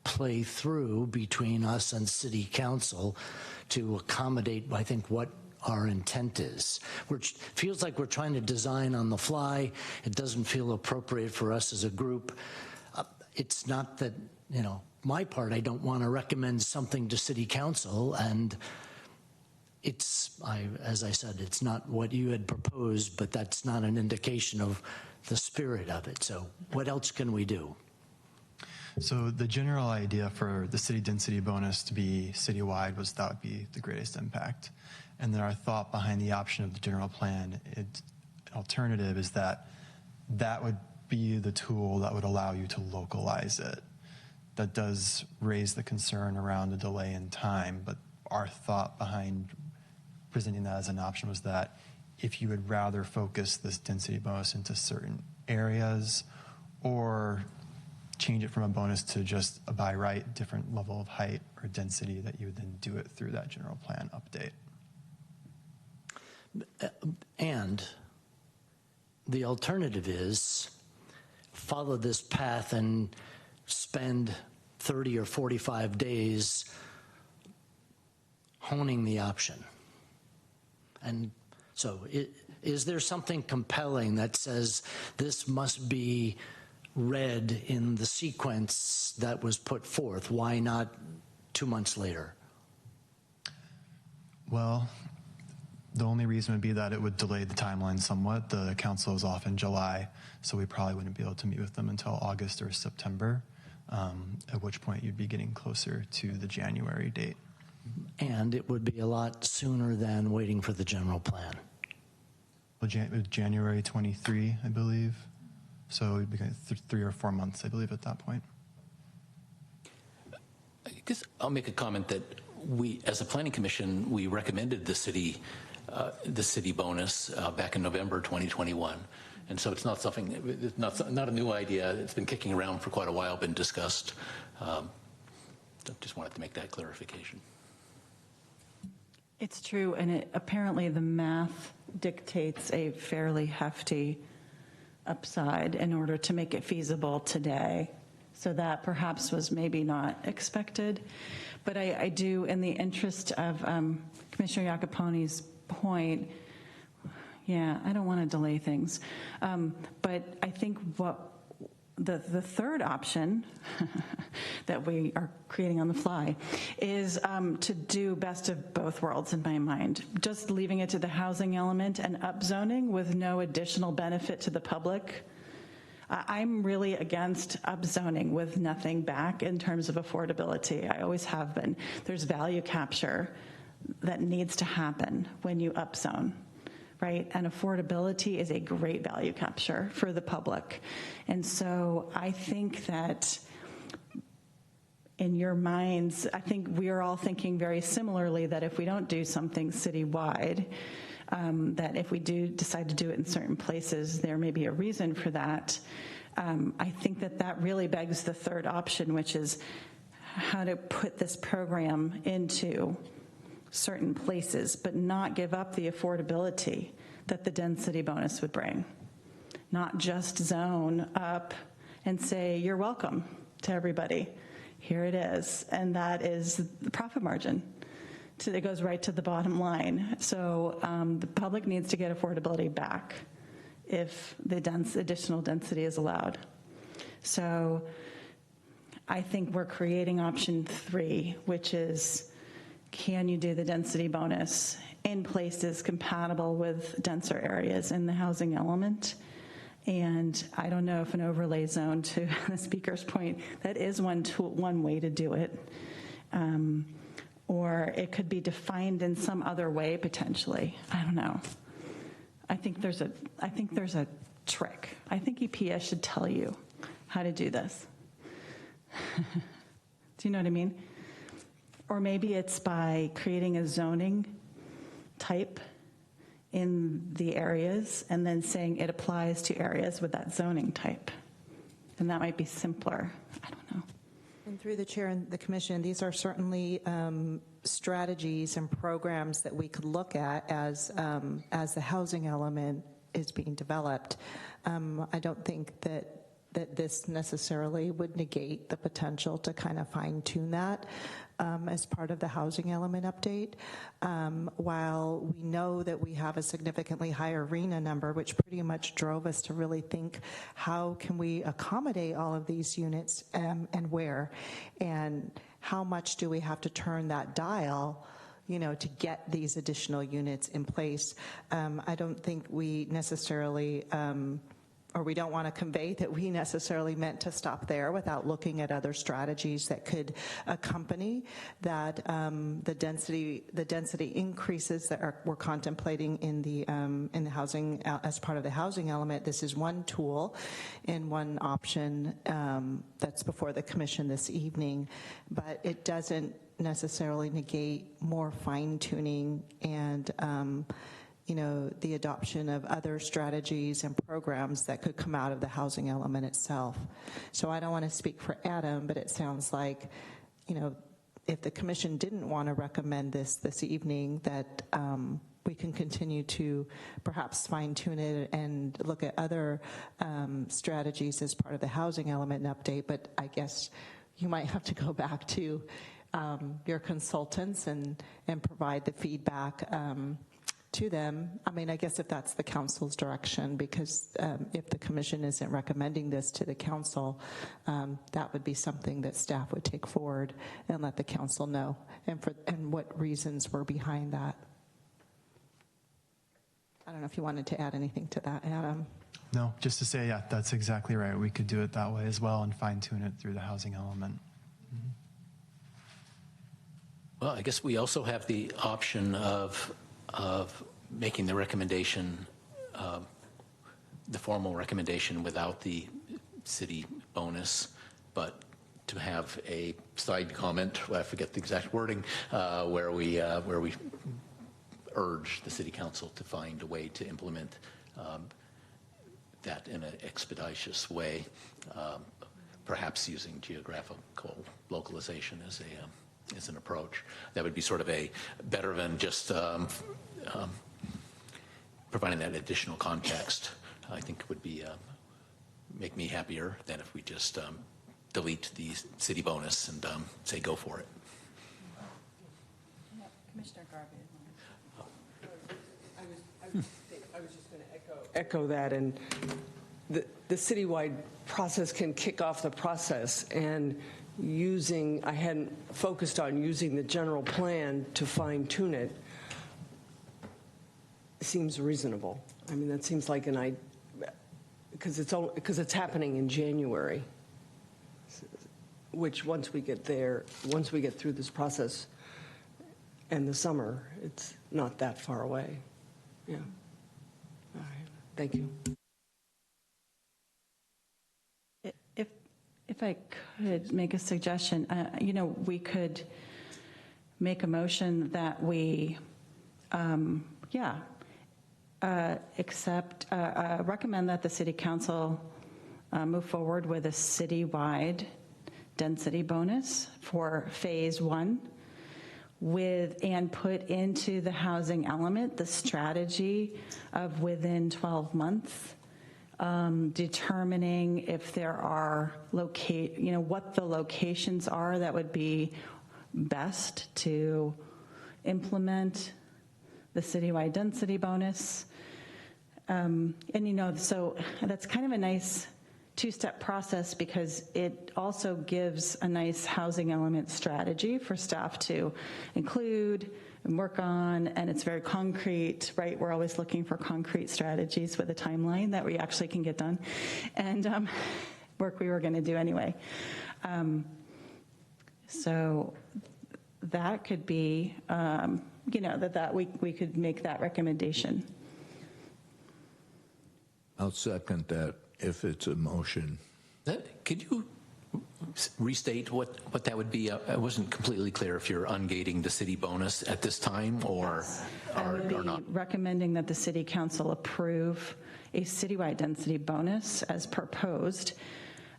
play through between us and City Council to accommodate, I think, what our intent is? Which feels like we're trying to design on the fly. It doesn't feel appropriate for us as a group. It's not that, my part, I don't want to recommend something to City Council, and as I said, it's not what you had proposed, but that's not an indication of the spirit of it. So what else can we do? So the general idea for the city density bonus to be citywide was that would be the greatest impact. And then our thought behind the option of the general plan alternative is that would be the tool that would allow you to localize it. That does raise the concern around the delay in time, but our thought behind presenting that as an option was that if you would rather focus this density bonus into certain areas or change it from a bonus to just a by right different level of height or density, that you would then do it through that general plan update. And the alternative is follow this path and spend 30 or 45 days honing the option. And so is there something compelling that says this must be read in the sequence that was put forth? Why not 2 months later? Well, the only reason would be that it would delay the timeline somewhat. The council is off in July, so we probably wouldn't be able to meet with them until August or September, at which point you'd be getting closer to the January date. And it would be a lot sooner than waiting for the general plan. Well, January 23, I believe. So it would be 3 or 4 months, I believe, at that point. I guess I'll make a comment that we, as a planning commission, we recommended the city bonus back in November 2021. And so it's not something, it's not a new idea. It's been kicking around for quite a while, been discussed. Just wanted to make that clarification. It's true, and apparently the math dictates a fairly hefty upside in order to make it feasible today. So that perhaps was maybe not expected. But I do, in the interest of Commissioner Iacoponi's point, yeah, I don't want to delay things. But I think what the third option that we are creating on the fly is to do best of both worlds in my mind. Just leaving it to the housing element and upzoning with no additional benefit to the public. I'm really against upzoning with nothing back in terms of affordability. I always have been. There's value capture that needs to happen when you upzone, right? And affordability is a great value capture for the public. And so I think that in your minds, I think we are all thinking very similarly that if we don't do something citywide, that if we do decide to do it in certain places, there may be a reason for that. I think that really begs the third option, which is how to put this program into certain places, but not give up the affordability that the density bonus would bring. Not just zone up and say, you're welcome to everybody. Here it is. And that is the profit margin. it goes right to the bottom line. So the public needs to get affordability back if the additional density is allowed. So I think we're creating option 3, which is, can you do the density bonus in places compatible with denser areas in the housing element? And I don't know if an overlay zone, to the speaker's point, that is one way to do it. Or it could be defined in some other way potentially. I don't know. I think there's a trick. I think EPA should tell you how to do this. Do you know what I mean? Or maybe it's by creating a zoning type in the areas and then saying it applies to areas with that zoning type. And that might be simpler. I don't know. And through the chair and the commission, these are certainly strategies and programs that we could look at as the housing element is being developed. I don't think that this necessarily would negate the potential to kind of fine tune that as part of the housing element update. While we know that we have a significantly higher RHNA number, which pretty much drove us to really think, how can we accommodate all of these units and where? And how much do we have to turn that dial, to get these additional units in place? I don't think we necessarily, or we don't want to convey that we necessarily meant to stop there without looking at other strategies that could accompany that, the density increases that we're contemplating in the housing as part of the housing element. This is one tool and one option that's before the commission this evening, but it doesn't necessarily negate more fine-tuning and the adoption of other strategies and programs that could come out of the housing element itself. So I don't want to speak for Adam, but it sounds like, if the commission didn't want to recommend this evening, that we can continue to perhaps fine-tune it and look at other strategies as part of the housing element and update. But I guess you might have to go back to your consultants and provide the feedback to them. I mean, I guess if that's the council's direction, because if the commission isn't recommending this to the council, that would be something that staff would take forward and let the council know, and what reasons were behind that. I don't know if you wanted to add anything to that, Adam. No, just to say, yeah, that's exactly right. We could do it that way as well and fine tune it through the housing element. Well, I guess we also have the option of making the recommendation, the formal recommendation without the city bonus, but to have a side comment, I forget the exact wording, where we urge the city council to find a way to implement that in an expeditious way, perhaps using geographical localization as an approach. That would be sort of a better than just providing that additional context. I think it would be make me happier than if we just delete the city bonus and say go for it. Commissioner Garvey. I was just going to echo that, and the citywide process can kick off the process, and I hadn't focused on using the general plan to fine tune it. Seems reasonable. I mean, that seems like because it's happening in January, which once we get through this process and the summer, it's not that far away. Yeah. All right. Thank you. If I could make a suggestion, we could make a motion that we, recommend that the city council move forward with a citywide density bonus for phase 1 and put into the housing element the strategy of within 12 months. Determining if there are what the locations are that would be best to implement the citywide density bonus. And so that's kind of a nice two-step process because it also gives a nice housing element strategy for staff to include and work on, and it's very concrete, right? We're always looking for concrete strategies with a timeline that we actually can get done, and work we were going to do anyway. So that could be, that we could make that recommendation. I'll second that if it's a motion. Could you restate what that would be? I wasn't completely clear if you're ungating the city bonus at this time or not. Recommending that the city council approve a citywide density bonus as proposed,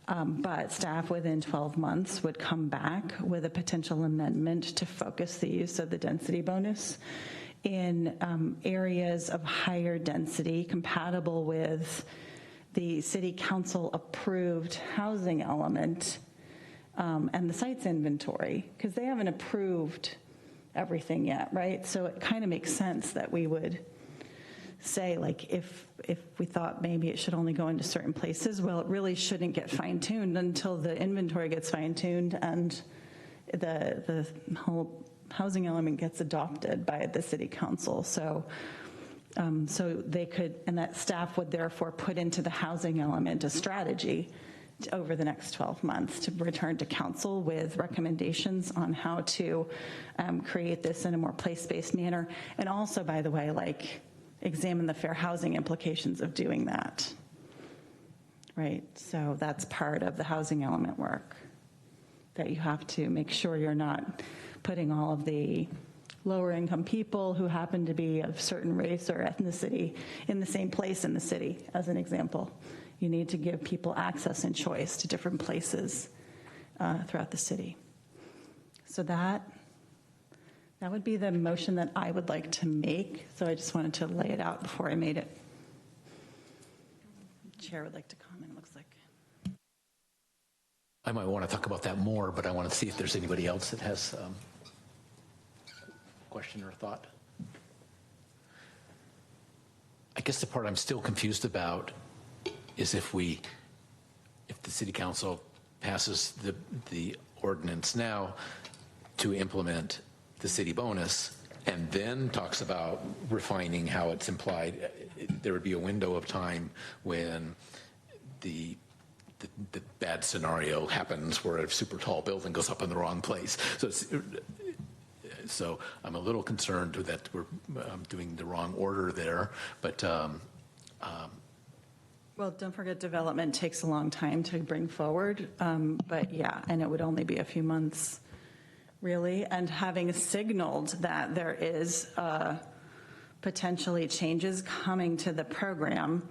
but staff within 12 months would come back with a potential amendment to focus the use of the density bonus in areas of higher density compatible with the city council approved housing element and the sites inventory, because they haven't approved everything yet, right? So it kind of makes sense that we would say, like, if we thought maybe it should only go into certain places, well, it really shouldn't get fine-tuned until the inventory gets fine-tuned and the whole housing element gets adopted by the city council. So they could, and that staff would therefore put into the housing element a strategy over the next 12 months to return to council with recommendations on how to create this in a more place-based manner. And also, by the way, like, examine the fair housing implications of doing that, right? So that's part of the housing element work, that you have to make sure you're not putting all of the lower income people who happen to be of certain race or ethnicity in the same place in the city, as an example. You need to give people access and choice to different places throughout the city. So that would be the motion that I would like to make. So I just wanted to lay it out before I made it. Chair would like to comment, it looks like. I might want to talk about that more, but I want to see if there's anybody else that has a question or thought. I guess the part I'm still confused about is if the city council passes the ordinance now to implement the city bonus and then talks about refining how it's implied, there would be a window of time when the bad scenario happens where a super tall building goes up in the wrong place. So I'm a little concerned that we're doing the wrong order there, but well, don't forget, development takes a long time to bring forward, but yeah, and it would only be a few months, really. And having signaled that there is potentially changes coming to the program,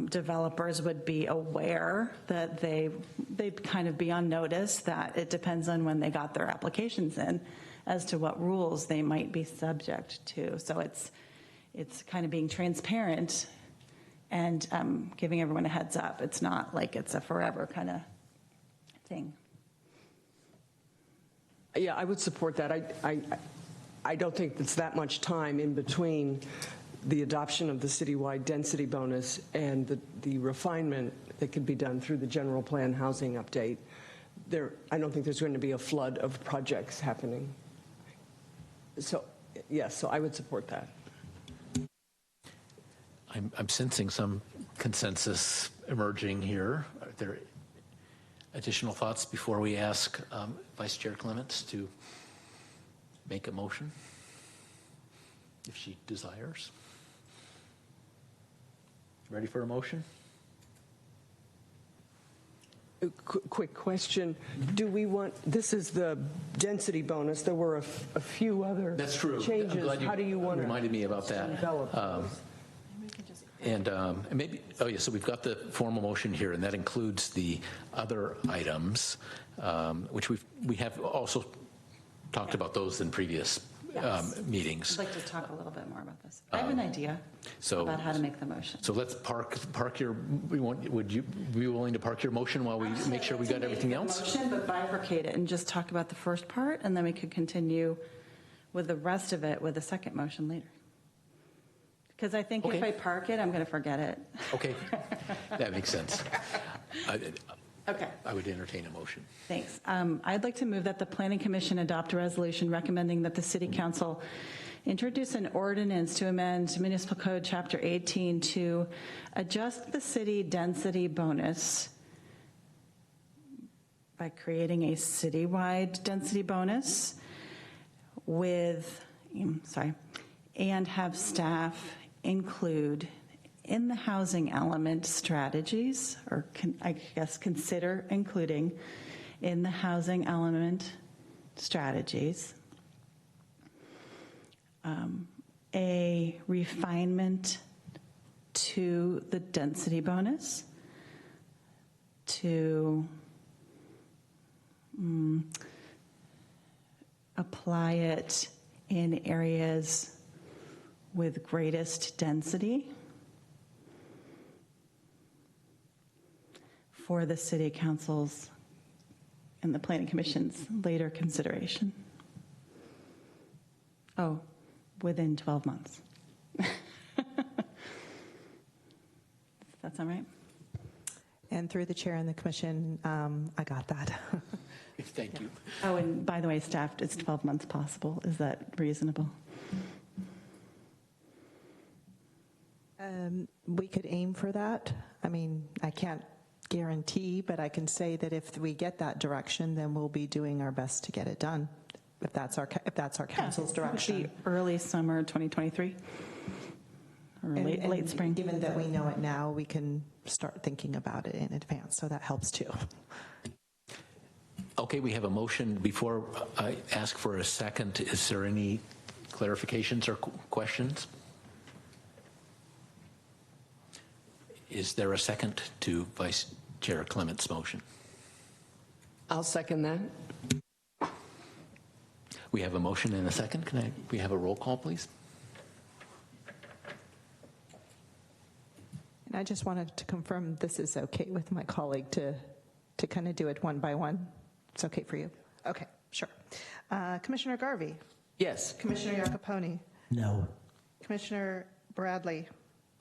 developers would be aware that they'd kind of be on notice that it depends on when they got their applications in as to what rules they might be subject to. So it's kind of being transparent and giving everyone a heads up. It's not like it's a forever kind of thing. Yeah, I would support that. I don't think it's that much time in between the adoption of the citywide density bonus and the refinement that could be done through the general plan housing update. I don't think there's going to be a flood of projects happening. So, yes, so I would support that. I'm sensing some consensus emerging here. Are there additional thoughts before we ask Vice Chair Clements to make a motion, if she desires? Ready for a motion? Quick question. Do we want, this is the density bonus. There were a few other That's true. changes. I'm glad you How do you want reminded me about that. And maybe, oh yeah, so we've got the formal motion here, and that includes the other items, which we have also talked about those in previous meetings. I'd like to talk a little bit more about this. I have an idea about how to make the motion. So let's park your, would you be willing to park your motion while we make sure we got everything else? Motion, but bifurcate it and just talk about the first part, and then we could continue with the rest of it with a second motion later. Because I think if Okay. I park it, I'm going to forget it. Okay, that makes sense. Okay. I would entertain a motion. Thanks. I'd like to move that the Planning Commission adopt a resolution recommending that the City Council introduce an ordinance to amend Municipal Code Chapter 18 to adjust the city density bonus by creating a citywide density bonus and have staff include in the housing element strategies, or consider including in the housing element strategies, a refinement to the density bonus to apply it in areas with greatest density for the City Council's and the Planning Commission's later consideration. Oh, within 12 months. Does that sound right? And through the chair and the commission, I got that. Thank you. Oh, and by the way, staff, it's 12 months possible. Is that reasonable? We could aim for that. I mean, I can't guarantee, but I can say that if we get that direction, then we'll be doing our best to get it done. If that's our council's direction. It would be early summer 2023 or late spring. Given that we know it now, we can start thinking about it in advance, so that helps too. Okay, we have a motion. Before I ask for a second, is there any clarifications or questions? Is there a second to Vice Chair Clement's motion? I'll second that. We have a motion and a second. Can we have a roll call, please? And I just wanted to confirm this is okay with my colleague to kind of do it one by one. It's okay for you? Okay, sure. Commissioner Garvey? Yes. Commissioner Iacopone? No. Commissioner Bradley?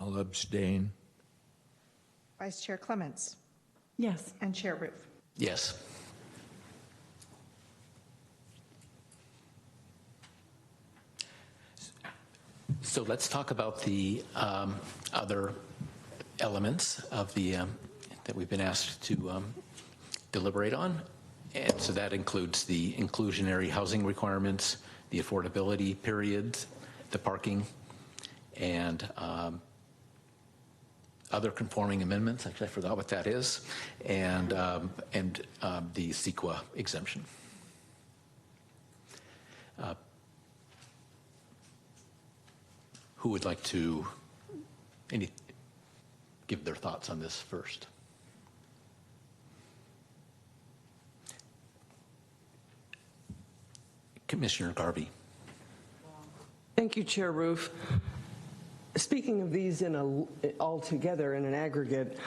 I'll abstain. Vice Chair Clements? Yes. And Chair Roof? Yes. So let's talk about the other elements of the that we've been asked to deliberate on. And so that includes the inclusionary housing requirements, the affordability periods, the parking, and other conforming amendments. Actually, I forgot what that is, and the CEQA exemption. Who would like to give their thoughts on this first? Commissioner Garvey. Thank you, Chair Roof. Speaking of these all together in an aggregate,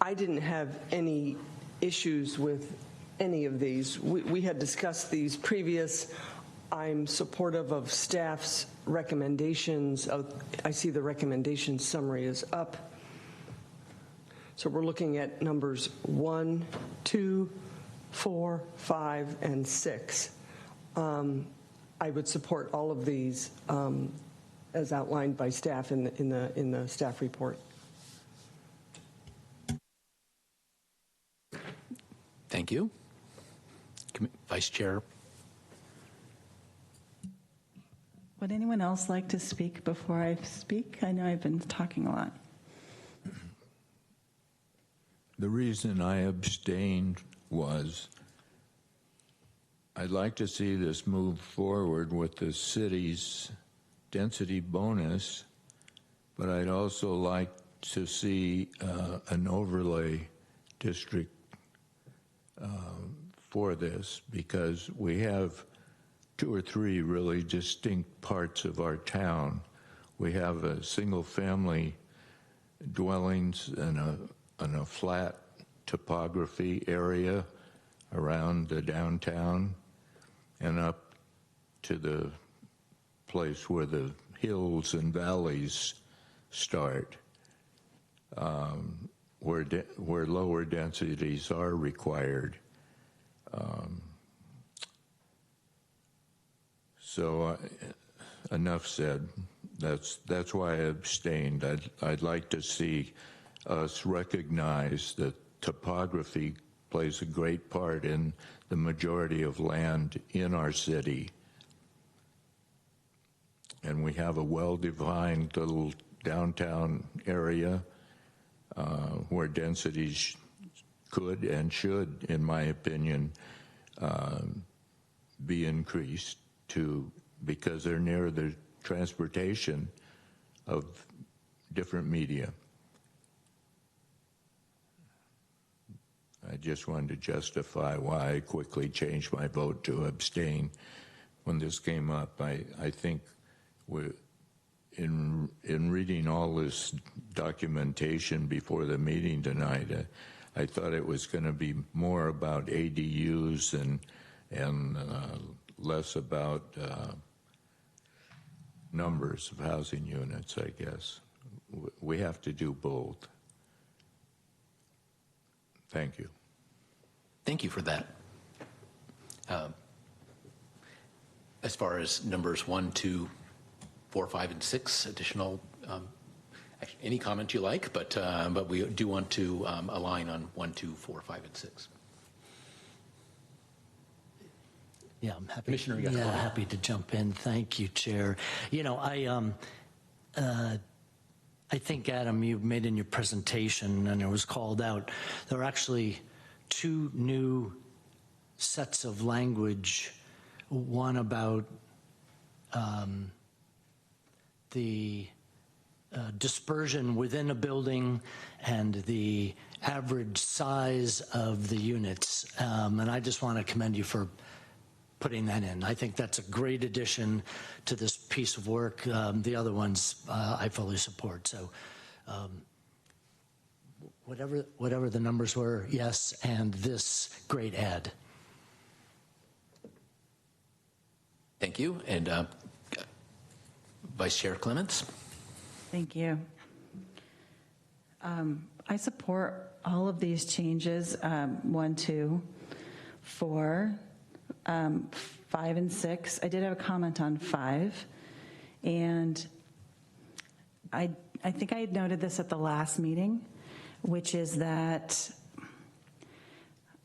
I didn't have any issues with any of these. We had discussed these previous. I'm supportive of staff's recommendations. I see the recommendation summary is up. So we're looking at numbers 1, 2, 4, 5, and 6. I would support all of these as outlined by staff in the staff report. Thank you. Vice Chair. Would anyone else like to speak before I speak? I know I've been talking a lot. The reason I abstained was I'd like to see this move forward with the city's density bonus, but I'd also like to see an overlay district for this, because we have 2 or 3 really distinct parts of our town. We have a single-family dwellings and a flat topography area around the downtown and up to the place where the hills and valleys start, where lower densities are required. So enough said. That's why I abstained. I'd like to see us recognize that topography plays a great part in the majority of land in our city. And we have a well-defined little downtown area where densities could and should, in my opinion, be increased because they're near the transportation of different media. I just wanted to justify why I quickly changed my vote to abstain when this came up. I think in reading all this documentation before the meeting tonight, I thought it was going to be more about ADUs and less about numbers of housing units, I guess. We have to do both. Thank you. Thank you for that. As far as numbers 1, 2, 4, 5, and 6, additional, any comment you like, but we do want to align on 1, 2, 4, 5, and 6. Yeah, I'm happy. Commissioner, happy to jump in. Thank you, Chair. You know, I think, Adam, you made in your presentation, and it was called out, there are actually 2 new sets of language, one about the dispersion within a building and the average size of the units. And I just want to commend you for putting that in. I think that's a great addition to this piece of work. The other ones I fully support. So whatever the numbers were, yes, and this great add. Thank you. And Vice Chair Clements. Thank you. I support all of these changes, 1, 2, 4, 5, and 6. I did have a comment on 5, and I think I had noted this at the last meeting, which is that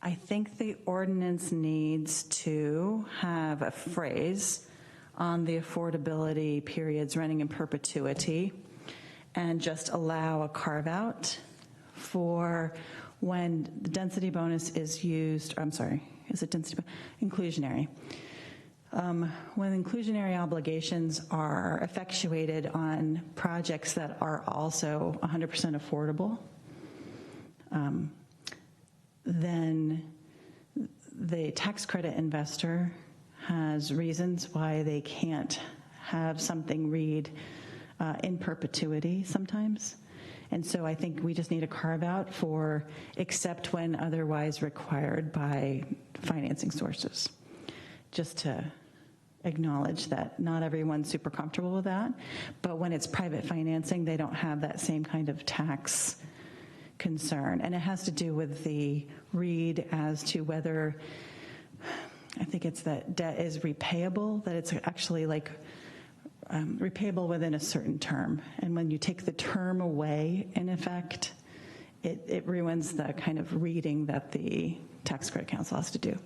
I think the ordinance needs to have a phrase on the affordability periods running in perpetuity and just allow a carve out for when the density bonus is used, I'm sorry, is it density, inclusionary. When inclusionary obligations are effectuated on projects that are also 100% affordable, then the tax credit investor has reasons why they can't have something read in perpetuity sometimes. And so I think we just need a carve out for except when otherwise required by financing sources. Just to acknowledge that not everyone's super comfortable with that, but when it's private financing, they don't have that same kind of tax concern. And it has to do with the read as to whether, I think it's that debt is repayable, that it's actually like repayable within a certain term. And when you take the term away, in effect, it ruins the kind of reading that the Tax Credit Council has to do.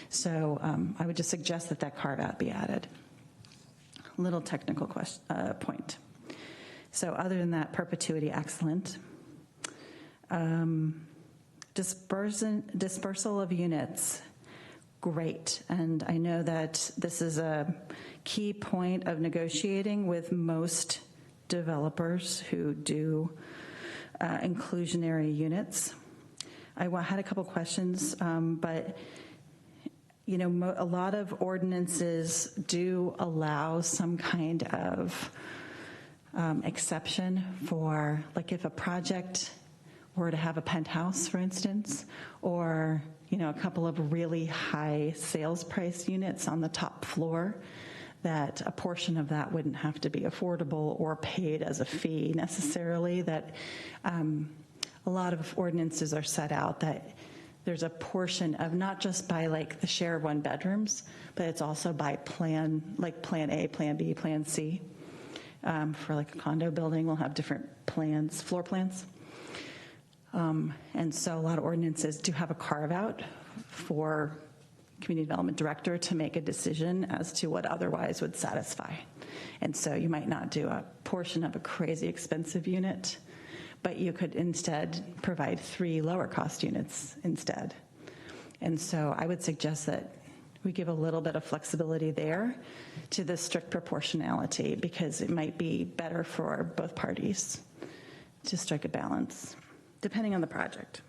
So I would just suggest that that carve out be added. Little technical point. So other than that, perpetuity, excellent. Dispersal of units, great. And I know that this is a key point of negotiating with most developers who do inclusionary units. I had a couple questions, but you know, a lot of ordinances do allow some kind of exception for, like, if a project were to have a penthouse, for instance, or, you know, a couple of really high sales price units on the top floor, that a portion of that wouldn't have to be affordable or paid as a fee necessarily, that a lot of ordinances are set out that there's a portion of not just by like the share one bedrooms, but it's also by plan, like Plan A, Plan B, Plan C. For like a condo building, we'll have different plans, floor plans. And so a lot of ordinances do have a carve out for community development director to make a decision as to what otherwise would satisfy. And so you might not do a portion of a crazy expensive unit, but you could instead provide 3 lower cost units instead. And so I would suggest that we give a little bit of flexibility there to the strict proportionality, because it might be better for both parties to strike a balance, depending on the project.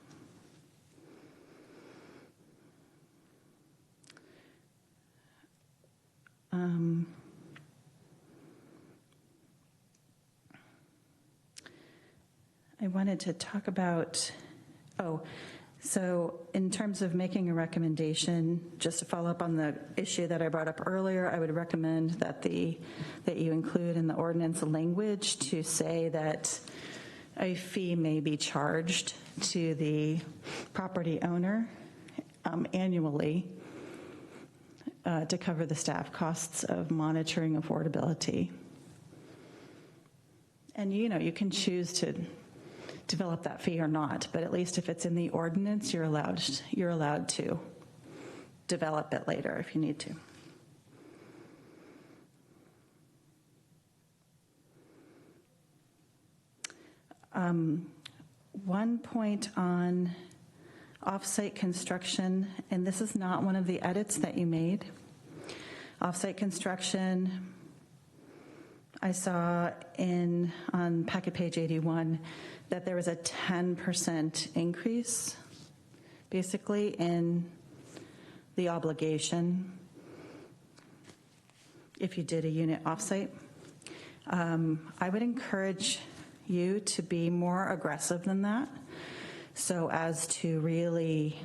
I wanted to talk about, so in terms of making a recommendation, just to follow up on the issue that I brought up earlier, I would recommend that you include in the ordinance language to say that a fee may be charged to the property owner annually to cover the staff costs of monitoring affordability. And you can choose to develop that fee or not, but at least if it's in the ordinance, you're allowed to develop it later if you need to. One point on off-site construction, and this is not one of the edits that you made. Off-site construction, I saw on packet page 81 that there was a 10% increase, basically, in the obligation if you did a unit off-site. I would encourage you to be more aggressive than that, so as to really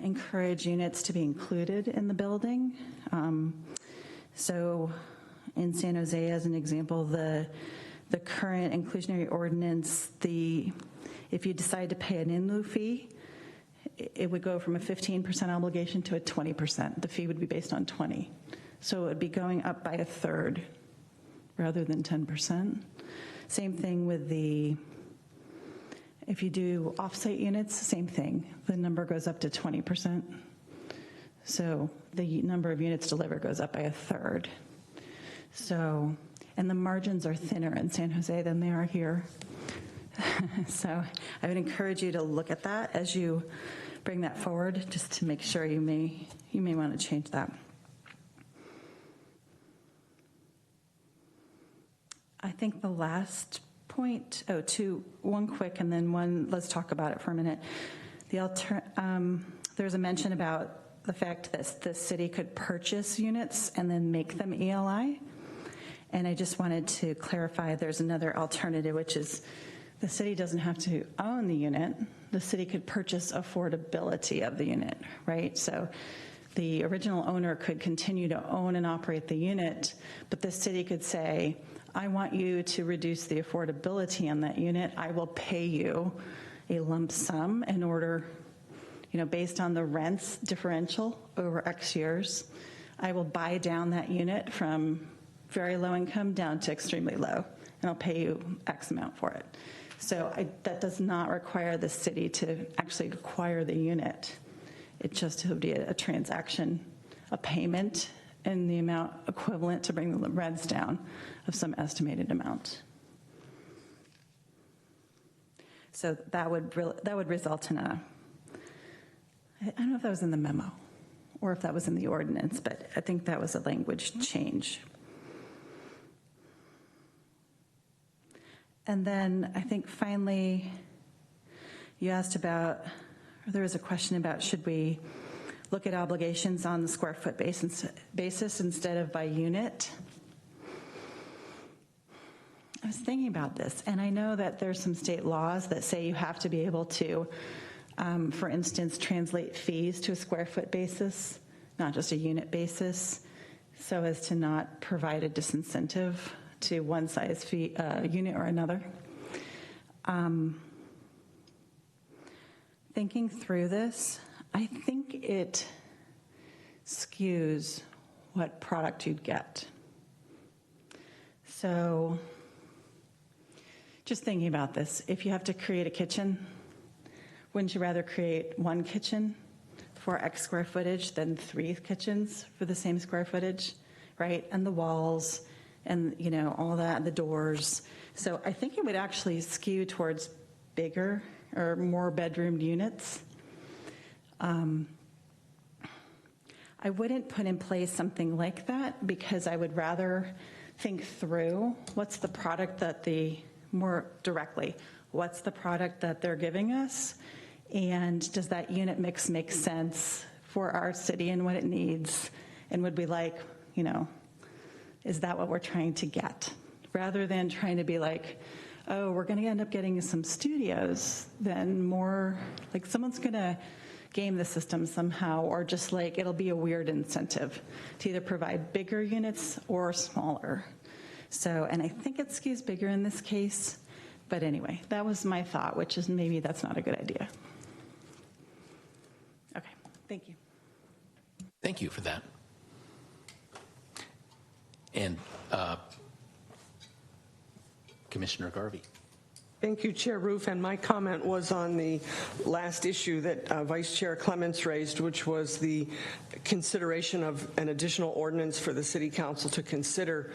encourage units to be included in the building. So in San Jose, as an example, the current inclusionary ordinance, if you decide to pay an in-lieu fee, it would go from a 15% obligation to a 20%. The fee would be based on 20. So it would be going up by a third rather than 10%. Same thing with if you do off-site units, same thing. The number goes up to 20%. So the number of units delivered goes up by a third. So, and the margins are thinner in San Jose than they are here. So I would encourage you to look at that as you bring that forward, just to make sure you may want to change that. I think the last point, one quick and then one, let's talk about it for a minute. There's a mention about the fact that the city could purchase units and then make them ELI. And I just wanted to clarify there's another alternative, which is the city doesn't have to own the unit. The city could purchase affordability of the unit, right? So the original owner could continue to own and operate the unit, but the city could say, I want you to reduce the affordability on that unit. I will pay you a lump sum in order, based on the rents differential over X years. I will buy down that unit from very low income down to extremely low, and I'll pay you X amount for it. So that does not require the city to actually acquire the unit. It just would be a transaction, a payment in the amount equivalent to bring the rents down of some estimated amount. So that would result in I don't know if that was in the memo or if that was in the ordinance, but I think that was a language change. And then I think finally you asked about, or there was a question about, should we look at obligations on the square foot basis instead of by unit? I was thinking about this, and I know that there's some state laws that say you have to be able to, for instance, translate fees to a square foot basis not just a unit basis, so as to not provide a disincentive to one size unit or another. Thinking through this, I think it skews what product you'd get. So just thinking about this, if you have to create a kitchen, wouldn't you rather create one kitchen for X square footage than 3 kitchens for the same square footage, right? And the walls and, you know, all that, the doors. So I think it would actually skew towards bigger or more bedroomed units. I wouldn't put in place something like that because I would rather think through what's the product that more directly, what's the product that they're giving us? And does that unit mix make sense for our city and what it needs? And would we like, you know, is that what we're trying to get? Rather than trying to be like, oh, we're going to end up getting some studios, then more like someone's going to game the system somehow, or just like it'll be a weird incentive to either provide bigger units or smaller. So, and I think it skews bigger in this case. But anyway, that was my thought, which is maybe that's not a good idea. Okay, thank you. Thank you for that. And Commissioner Garvey. Thank you, Chair Roof. And my comment was on the last issue that Vice Chair Clements raised, which was the consideration of an additional ordinance for the City Council to consider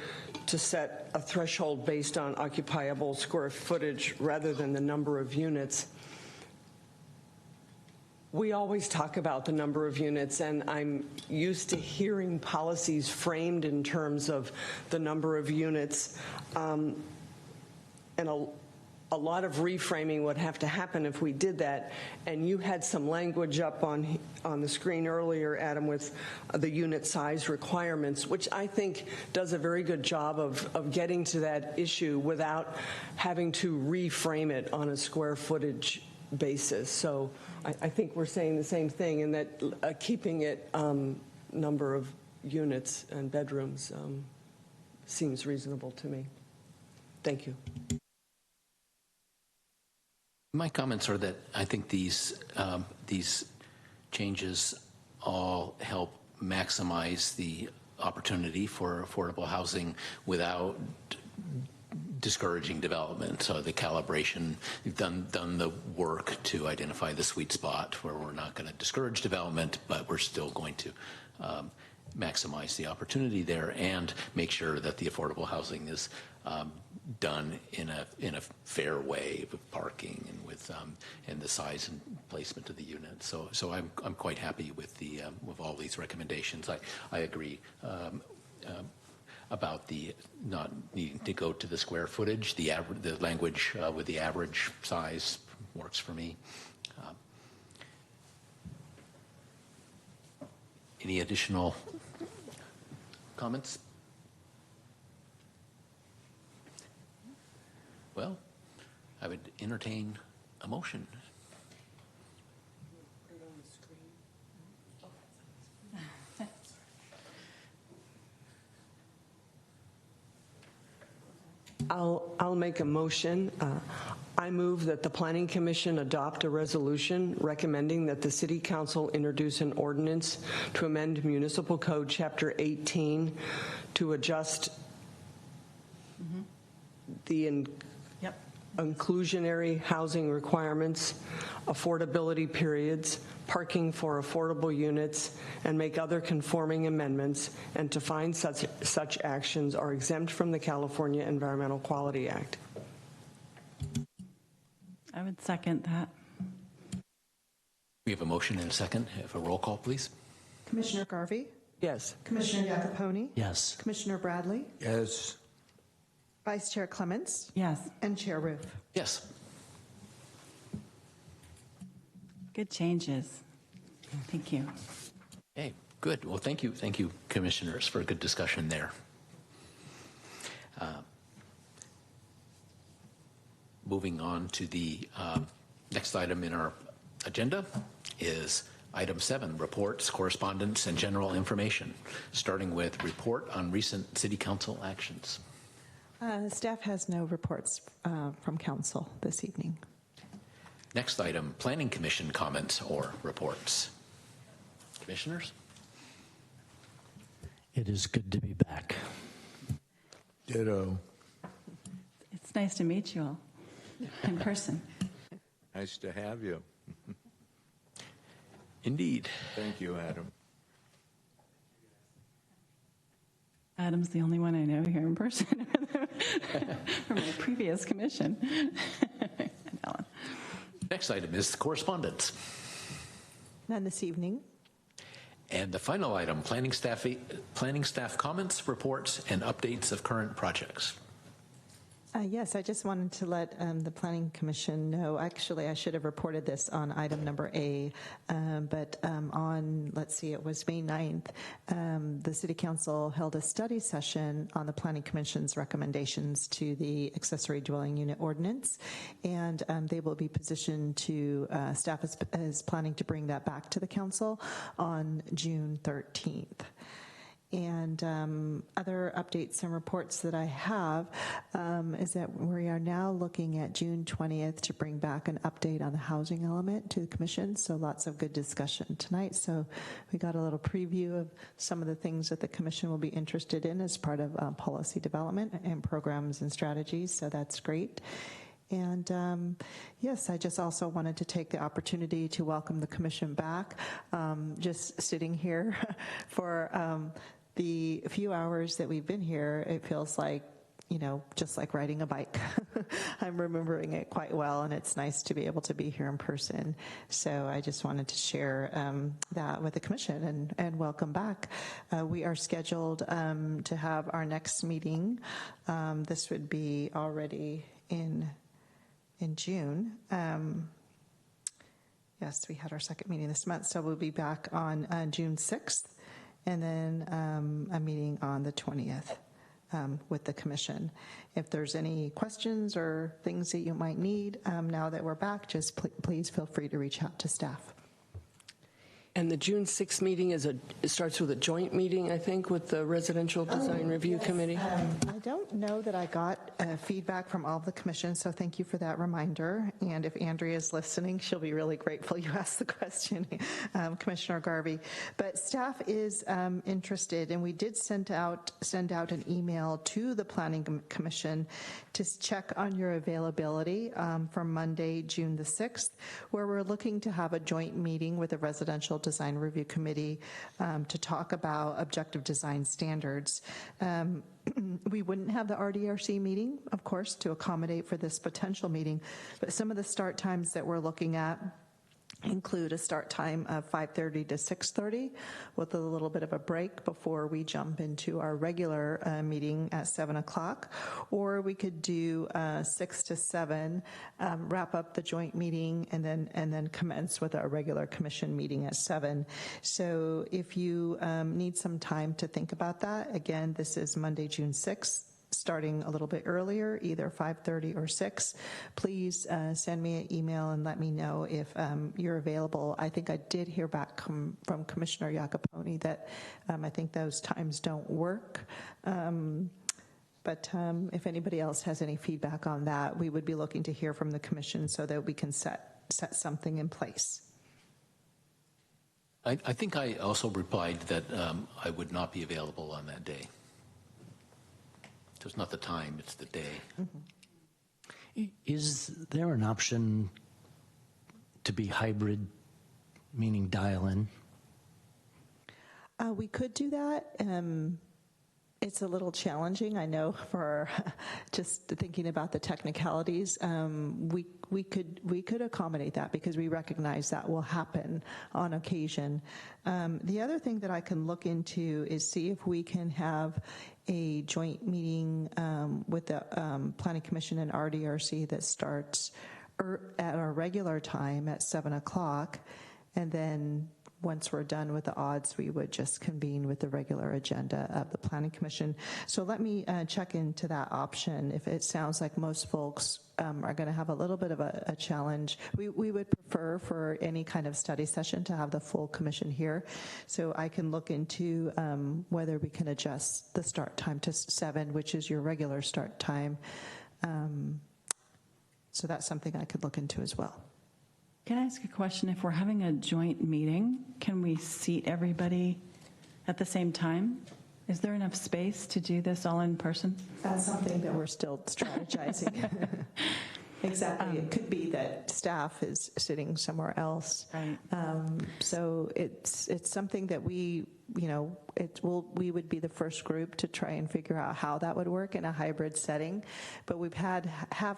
to set a threshold based on occupiable square footage rather than the number of units. We always talk about the number of units, and I'm used to hearing policies framed in terms of the number of units. And a lot of reframing would have to happen if we did that. And you had some language up on the screen earlier, Adam, with the unit size requirements, which I think does a very good job of getting to that issue without having to reframe it on a square footage basis. So I think we're saying the same thing in that keeping it number of units and bedrooms seems reasonable to me. Thank you. My comments are that I think these changes all help maximize the opportunity for affordable housing without discouraging development. So the calibration, we've done the work to identify the sweet spot where we're not going to discourage development, but we're still going to maximize the opportunity there and make sure that the affordable housing is done in a fair way with parking and with and the size and placement of the unit. So I'm quite happy with with all these recommendations. I agree about the not needing to go to the square footage. The language with the average size works for me. Any additional comments? Well, I would entertain a motion. I'll make a motion. I move that the Planning Commission adopt a resolution recommending that the City Council introduce an ordinance to amend Municipal Code Chapter 18 to adjust the inclusionary housing requirements, affordability periods, parking for affordable units, and make other conforming amendments, and to find such actions are exempt from the California Environmental Quality Act. I would second that. We have a motion and a second. Have a roll call, please. Commissioner Garvey? Yes. Commissioner Iacopone? Yes. Commissioner Bradley? Yes. Vice Chair Clements? Yes. And Chair Roof? Yes. Good changes. Thank you. Hey, good. Well, thank you, commissioners, for a good discussion there. Moving on to the next item in our agenda is Item 7, reports, correspondence, and general information, starting with report on recent City Council actions. Staff has no reports from council this evening. Next item, Planning Commission comments or reports. Commissioners? It is good to be back. Ditto. It's nice to meet you all in person. Nice to have you. Indeed. Thank you, Adam. Adam's the only one I know here in person from my previous commission. And Ellen. Next item is correspondence. None this evening. And the final item, planning staff comments, reports, and updates of current projects. Yes, I just wanted to let the Planning Commission know. Actually, I should have reported this on item number A, but on, let's see, it was May 9th, the City Council held a study session on the Planning Commission's recommendations to the accessory dwelling unit ordinance, and they will be positioned to, staff is planning to bring that back to the Council on June 13th. And other updates and reports that I have is that we are now looking at June 20th to bring back an update on the housing element to the Commission. So lots of good discussion tonight. So we got a little preview of some of the things that the Commission will be interested in as part of policy development and programs and strategies. So that's great. And yes, I just also wanted to take the opportunity to welcome the Commission back. Just sitting here for the few hours that we've been here, it feels like, you know, just like riding a bike. I'm remembering it quite well, and it's nice to be able to be here in person. So I just wanted to share that with the Commission and welcome back. We are scheduled to have our next meeting. This would be already in June. Yes, we had our second meeting this month, so we'll be back on June 6th, and then a meeting on the 20th with the Commission. If there's any questions or things that you might need now that we're back, just please feel free to reach out to staff. And the June 6th meeting it starts with a joint meeting, I think, with the Residential Design Review Committee. I don't know that I got feedback from all of the commission, so thank you for that reminder. And if Andrea is listening, she'll be really grateful you asked the question, Commissioner Garvey. But staff is interested, and we did send out an email to the Planning Commission to check on your availability for Monday, June the 6th, where we're looking to have a joint meeting with the Residential Design Review Committee to talk about objective design standards. We wouldn't have the RDRC meeting, of course, to accommodate for this potential meeting, but some of the start times that we're looking at include a start time of 5:30 to 6:30 with a little bit of a break before we jump into our regular meeting at 7 o'clock, or we could do 6 to 7, wrap up the joint meeting, and then commence with our regular commission meeting at 7. So if you need some time to think about that, again, this is Monday, June 6th. Starting a little bit earlier, either 5:30 or 6. Please send me an email and let me know if you're available. I think I did hear back from Commissioner Iacopone that I think those times don't work. But if anybody else has any feedback on that, we would be looking to hear from the Commission so that we can set something in place. I think I also replied that I would not be available on that day. So it's not the time, it's the day. Mm-hmm. Is there an option to be hybrid, meaning dial in? We could do that. It's a little challenging, I know, for just thinking about the technicalities. We could accommodate that because we recognize that will happen on occasion. The other thing that I can look into is see if we can have a joint meeting with the Planning Commission and RDRC that starts at our regular time at 7 o'clock, and then once we're done with the odds, we would just convene with the regular agenda of the Planning Commission. So let me check into that option. If it sounds like most folks are going to have a little bit of a challenge, we would prefer prefer for any kind of study session to have the full commission here. So I can look into whether we can adjust the start time to 7, which is your regular start time. So that's something I could look into as well. Can I ask a question? If we're having a joint meeting, can we seat everybody at the same time? Is there enough space to do this all in person? That's something that we're still strategizing. Exactly. It could be that staff is sitting somewhere else. Right. So it's something that we would be the first group to try and figure out how that would work in a hybrid setting. But we've have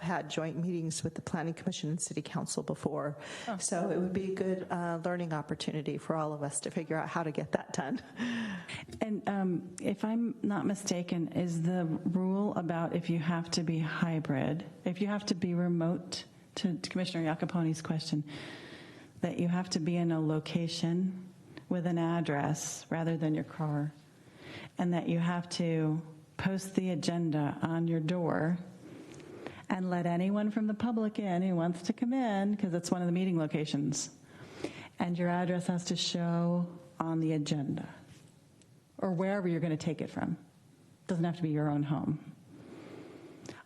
had joint meetings with the Planning Commission and City Council before. Oh. So it would be a good learning opportunity for all of us to figure out how to get that done. And if I'm not mistaken, is the rule about if you have to be hybrid, if you have to be remote, to Commissioner Iacopone's question, that you have to be in a location with an address rather than your car, and that you have to post the agenda on your door and let anyone from the public in who wants to come in, because it's one of the meeting locations, and your address has to show on the agenda or wherever you're going to take it from. Doesn't have to be your own home.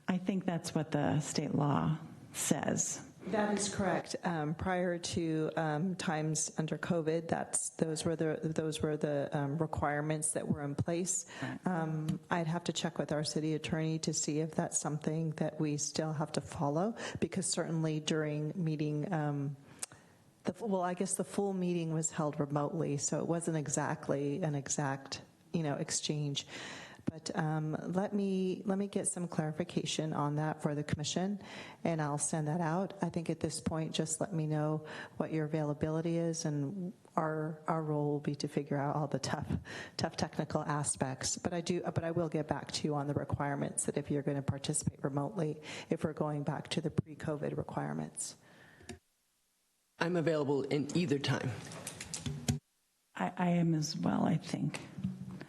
I think that's what the state law says. That is correct. Prior to times under COVID, those were the requirements that were in place. I'd have to check with our city attorney to see if that's something that we still have to follow, because certainly during meeting, I guess the full meeting was held remotely, so it wasn't exactly an exact exchange. But let me get some clarification on that for the commission, and I'll send that out. I think at this point, just let me know what your availability is, and our role will be to figure out all the tough technical aspects. But I will get back to you on the requirements, that if you're going to participate remotely, if we're going back to the pre-COVID requirements. I'm available in either time. I am as well, I think.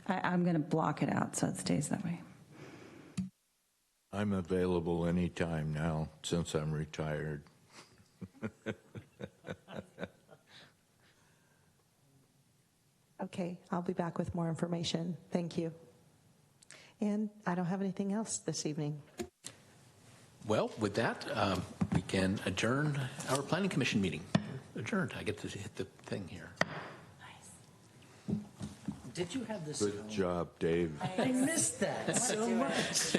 I'm going to block it out so it stays that way. I'm available anytime now since I'm retired. Okay, I'll be back with more information. Thank you. And I don't have anything else this evening. Well, with that, we can adjourn our Planning Commission meeting. Adjourned. I get to hit the thing here. Did you have this? Good job, Dave. I missed that so much.